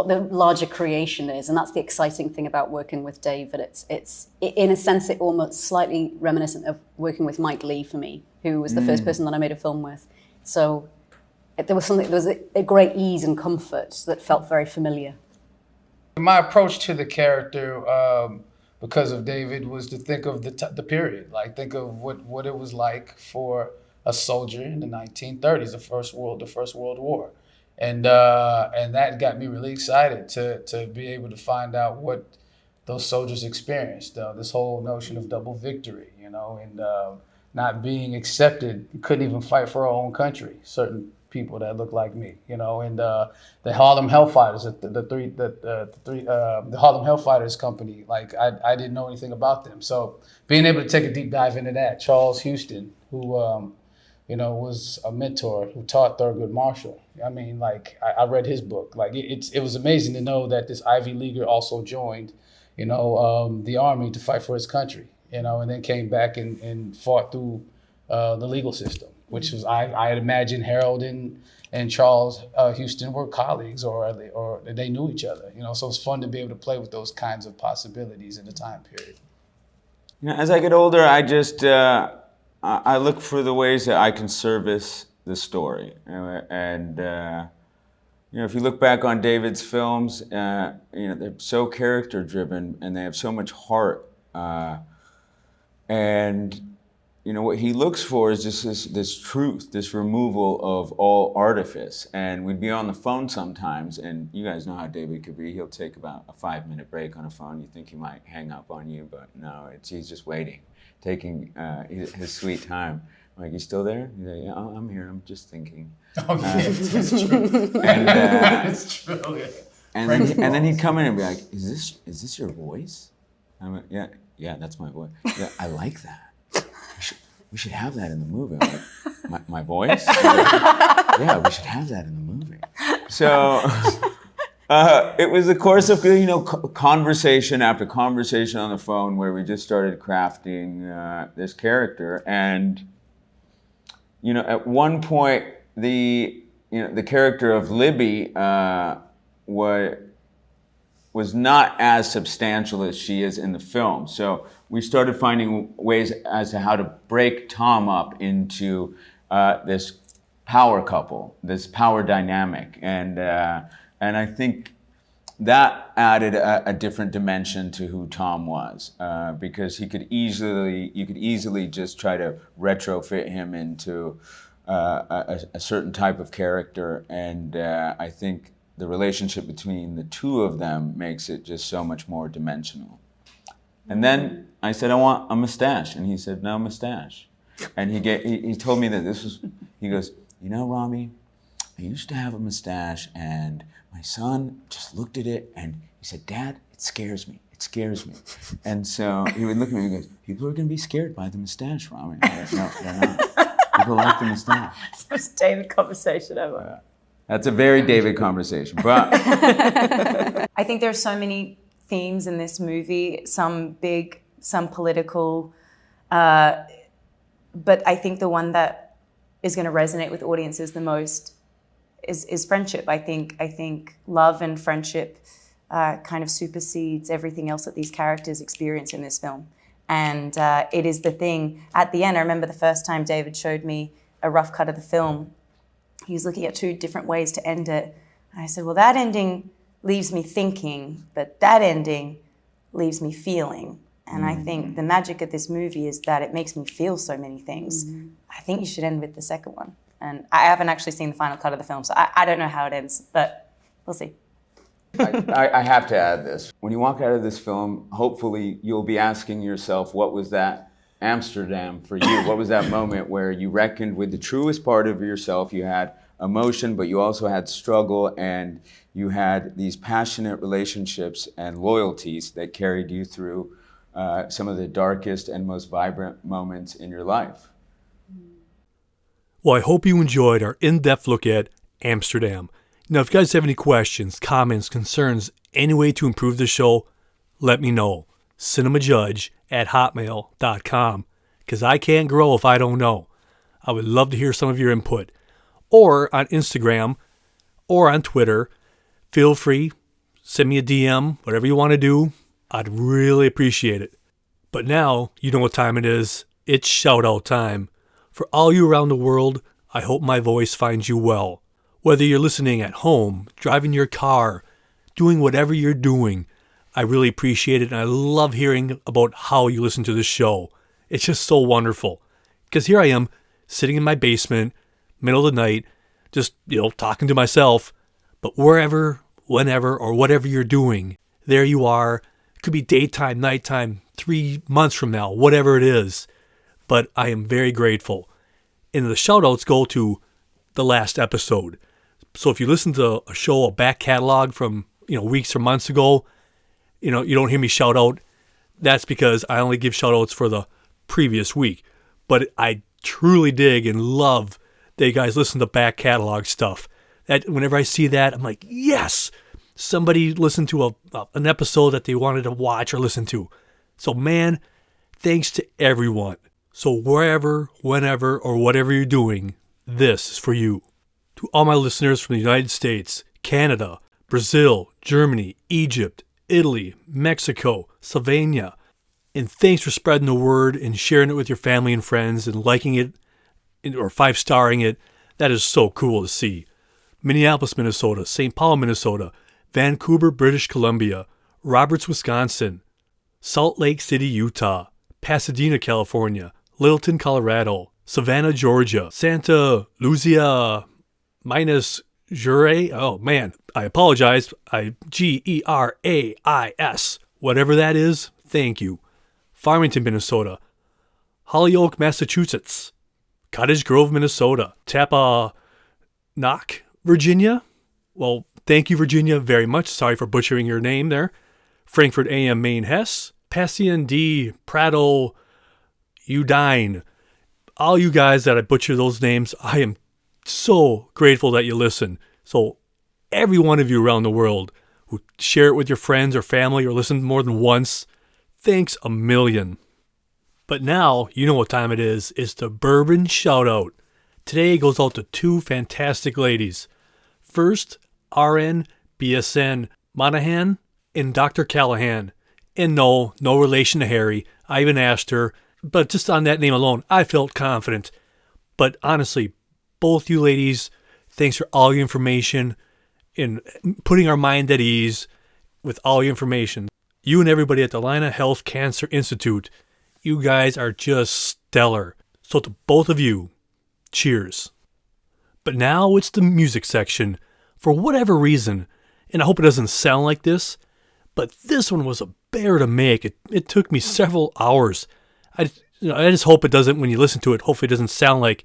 Speaker 20: the larger creation is, and that's the exciting thing about working with David. It's in a sense, it almost slightly reminiscent of working with Mike Leigh for me, who was the first person that I made a film with. So there was a great ease and comfort that felt very familiar.
Speaker 8: My approach to the character, because of David, was to think of the period, like think of what it was like for a soldier in the 1930s, the First World War. And that got me really excited to be able to find out what those soldiers experienced. This whole notion of double victory, you know, and not being accepted. You couldn't even fight for our own country. Certain people that look like me, you know, and the Harlem Hellfighters, the Harlem Hellfighters company. Like I didn't know anything about them, so being able to take a deep dive into that. Charles Houston, who you know, was a mentor who taught Thurgood Marshall. I mean, like, I read his book. Like, it was amazing to know that this Ivy Leaguer also joined, you know, the army to fight for his country, you know, and then came back and fought through the legal system, which was, I had imagined Harold and Charles Houston were colleagues or they knew each other, you know, so it's fun to be able to play with those kinds of possibilities in the time period.
Speaker 11: You know, as I get older, I just... I look for the ways that I can service the story, and you know, if you look back on David's films, you know, they're so character-driven and they have so much heart, and you know what he looks for is just this truth, this removal of all artifice. And we'd be on the phone sometimes, and you guys know how David could be. He'll take about a 5-minute break on a phone. You think he might hang up on you, but no, he's just waiting. Taking his sweet time. I'm like, you still there? He's like, yeah, I'm here. I'm just thinking.
Speaker 8: Oh, yeah, that's true.
Speaker 11: And
Speaker 8: that's true. Yeah.
Speaker 11: And then he'd come in and be like, is this your voice? I'm like, yeah, that's my voice. Yeah, I like that. We should have that in the movie. I'm like, my voice? Yeah, we should have that in the movie. So. It was a course of, you know, conversation after conversation on the phone where we just started crafting this character. And, you know, at one point, the character of Libby was not as substantial as she is in the film. So we started finding ways as to how to break Tom up into this power couple, this power dynamic. And I think that added a different dimension to who Tom was, because you could easily just try to retrofit him into a certain type of character, and I think the relationship between the two of them makes it just so much more dimensional. And then I said, I want a mustache, and he said, no mustache. And he told me that he goes, you know, Rami, I used to have a mustache, and my son just looked at it, and he said, Dad, it scares me. It scares me. And so he would look at me and he goes, people are going to be scared by the mustache, Rami. No, they're not. People like the mustache.
Speaker 20: It's the most David conversation ever.
Speaker 11: That's a very David conversation, but...
Speaker 5: I think there are so many themes in this movie, some big, some political, but I think the one that is going to resonate with audiences the most is friendship. I think love and friendship kind of supersedes everything else that these characters experience in this film. And it is the thing at the end. I remember the first time David showed me a rough cut of the film, he was looking at 2 different ways to end it. And I said, well, that ending leaves me thinking, but that ending leaves me feeling. And I think the magic of this movie is that it makes me feel so many things. I think you should end with the second one. And I haven't actually seen the final cut of the film, so I don't know how it ends, but we'll see.
Speaker 11: I have to add this. When you walk out of this film, hopefully you'll be asking yourself, what was that Amsterdam for you? What was that moment where you reckoned with the truest part of yourself? You had emotion, but you also had struggle, and you had these passionate relationships and loyalties that carried you through some of the darkest and most vibrant moments in your life.
Speaker 2: Well, I hope you enjoyed our in-depth look at Amsterdam. Now, if you guys have any questions, comments, concerns, any way to improve the show, let me know. cinemajudge@hotmail.com, because I can't grow if I don't know. I would love to hear some of your input. Or on Instagram or on Twitter. Feel free, send me a DM, whatever you want to do. I'd really appreciate it. But now, you know what time it is. It's shout-out time. For all you around the world, I hope my voice finds you well. Whether you're listening at home, driving your car, doing whatever you're doing, I really appreciate it, and I love hearing about how you listen to this show. It's just so wonderful. Because here I am, sitting in my basement, middle of the night, just, talking to myself. But wherever, whenever, or whatever you're doing, there you are. It could be daytime, nighttime, 3 months from now, whatever it is. But I am very grateful. And the shout-outs go to the last episode. So if you listen to a show, a back catalog from, weeks or months ago, you don't hear me shout out. That's because I only give shout-outs for the previous week. But I truly dig and love that you guys listen to back catalog stuff. That whenever I see that, I'm like, yes! Somebody listened to an episode that they wanted to watch or listen to. So man, thanks to everyone. So wherever, whenever, or whatever you're doing, this is for you. To all my listeners from the United States, Canada, Brazil, Germany, Egypt, Italy, Mexico, Slovenia, and thanks for spreading the word and sharing it with your family and friends and liking it or 5-starring it. That is so cool to see. Minneapolis, Minnesota, St. Paul, Minnesota, Vancouver, British Columbia, Roberts, Wisconsin, Salt Lake City, Utah, Pasadena, California, Littleton, Colorado, Savannah, Georgia, Santa Lucia, minus Jure. Oh man, I apologize. Gerais. Whatever that is, thank you. Farmington, Minnesota, Holyoke, Massachusetts, Cottage Grove, Minnesota, Tappahannock, Virginia. Well, thank you, Virginia, very much. Sorry for butchering your name there. Frankfurt AM, Maine, Hesse, Passaian D, Prado, Udine. All you guys that I butcher those names, I am so grateful that you listen. So every one of you around the world who share it with your friends or family or listen more than once, thanks a million. But now, you know what time it is. It's the Bourbon Shoutout. Today goes out to 2 fantastic ladies. First, RN BSN Monahan and Dr. Callahan. And no relation to Harry. I even asked her, but just on that name alone, I felt confident. But honestly, both you ladies, thanks for all your information and putting our mind at ease with all your information. You and everybody at the Atlanta Health Cancer Institute, you guys are just stellar. So to both of you, cheers. But now it's the music section. For whatever reason, and I hope it doesn't sound like this, but this one was a bear to make. It took me several hours. I just hope it doesn't, when you listen to it, hopefully it doesn't sound like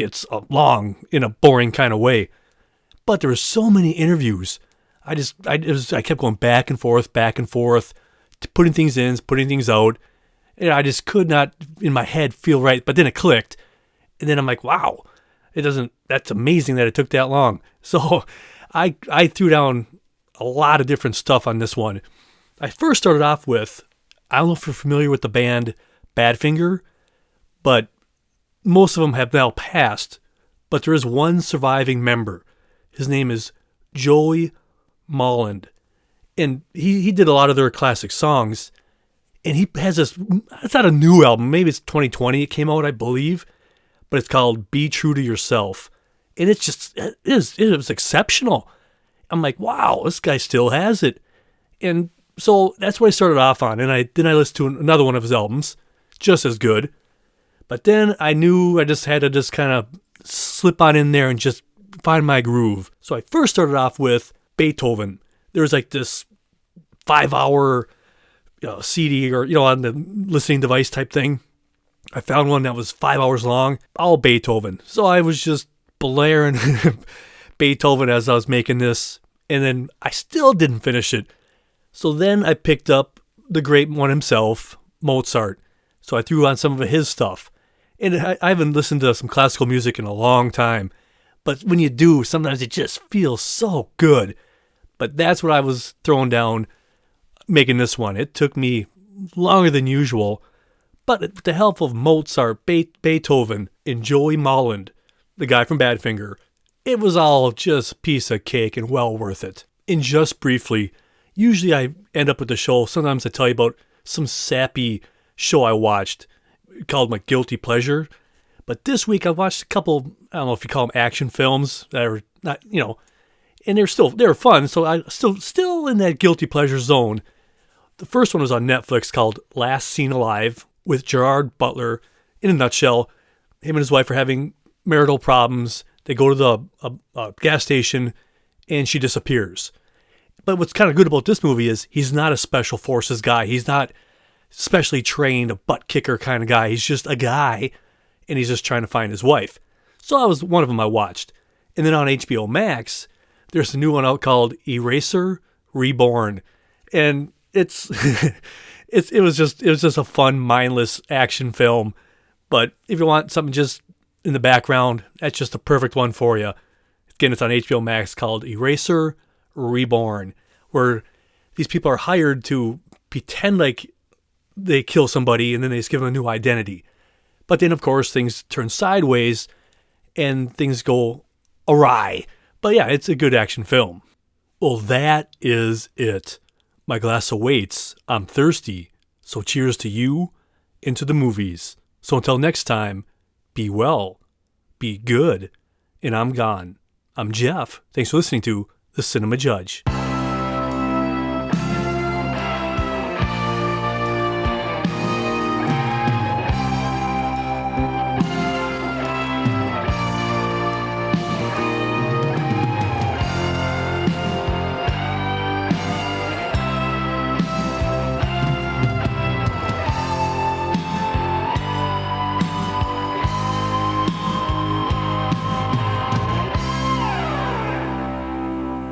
Speaker 2: it's long in a boring kind of way. But there were so many interviews. I kept going back and forth, putting things in, putting things out. And I just could not, in my head, feel right. But then it clicked. And then I'm like, wow, that's amazing that it took that long. So I threw down a lot of different stuff on this one. I first started off with, I don't know if you're familiar with the band Badfinger, but most of them have now passed. But there is one surviving member. His name is Joey Molland. And he did a lot of their classic songs. And he has this, it's not a new album, maybe it's 2020 it came out, I believe. But it's called Be True to Yourself. And it was exceptional. I'm like, wow, this guy still has it. And so that's what I started off on. And then I listened to another one of his albums, just as good. But then I knew I just had to just kind of slip on in there and just find my groove. So I first started off with Beethoven. There was like this 5-hour CD or, on the listening device type thing. I found one that was 5 hours long, all Beethoven. So I was just blaring Beethoven as I was making this, and then I still didn't finish it. So then I picked up the great one himself, Mozart. So I threw on some of his stuff. And I haven't listened to some classical music in a long time. But when you do, sometimes it just feels so good. But that's what I was throwing down making this one. It took me longer than usual. But with the help of Mozart, Beethoven, and Joey Molland, the guy from Badfinger, it was all just a piece of cake and well worth it. And just briefly, usually I end up with the show, sometimes I tell you about some sappy show I watched called my Guilty Pleasure. But this week I watched a couple, I don't know if you call them action films that are not, and they were fun. So I still in that guilty pleasure zone. The first one was on Netflix called Last Seen Alive with Gerard Butler. In a nutshell, him and his wife are having marital problems. They go to the gas station and she disappears. But what's kind of good about this movie is he's not a special forces guy. He's not specially trained, a butt kicker kind of guy. He's just a guy and he's just trying to find his wife. So that was one of them I watched. And then on HBO Max, there's a new one out called Eraser Reborn. And it was just a fun, mindless action film. But if you want something just in the background, that's just the perfect one for you. Again, it's on HBO Max called Eraser Reborn, where these people are hired to pretend like they kill somebody and then they just give them a new identity. But then, of course, things turn sideways and things go awry. But yeah, it's a good action film. Well, that is it. My glass awaits. I'm thirsty. So cheers to you and to the movies. So until next time, be well, be good, and I'm gone. I'm Jeff. Thanks for listening to The Cinema Judge.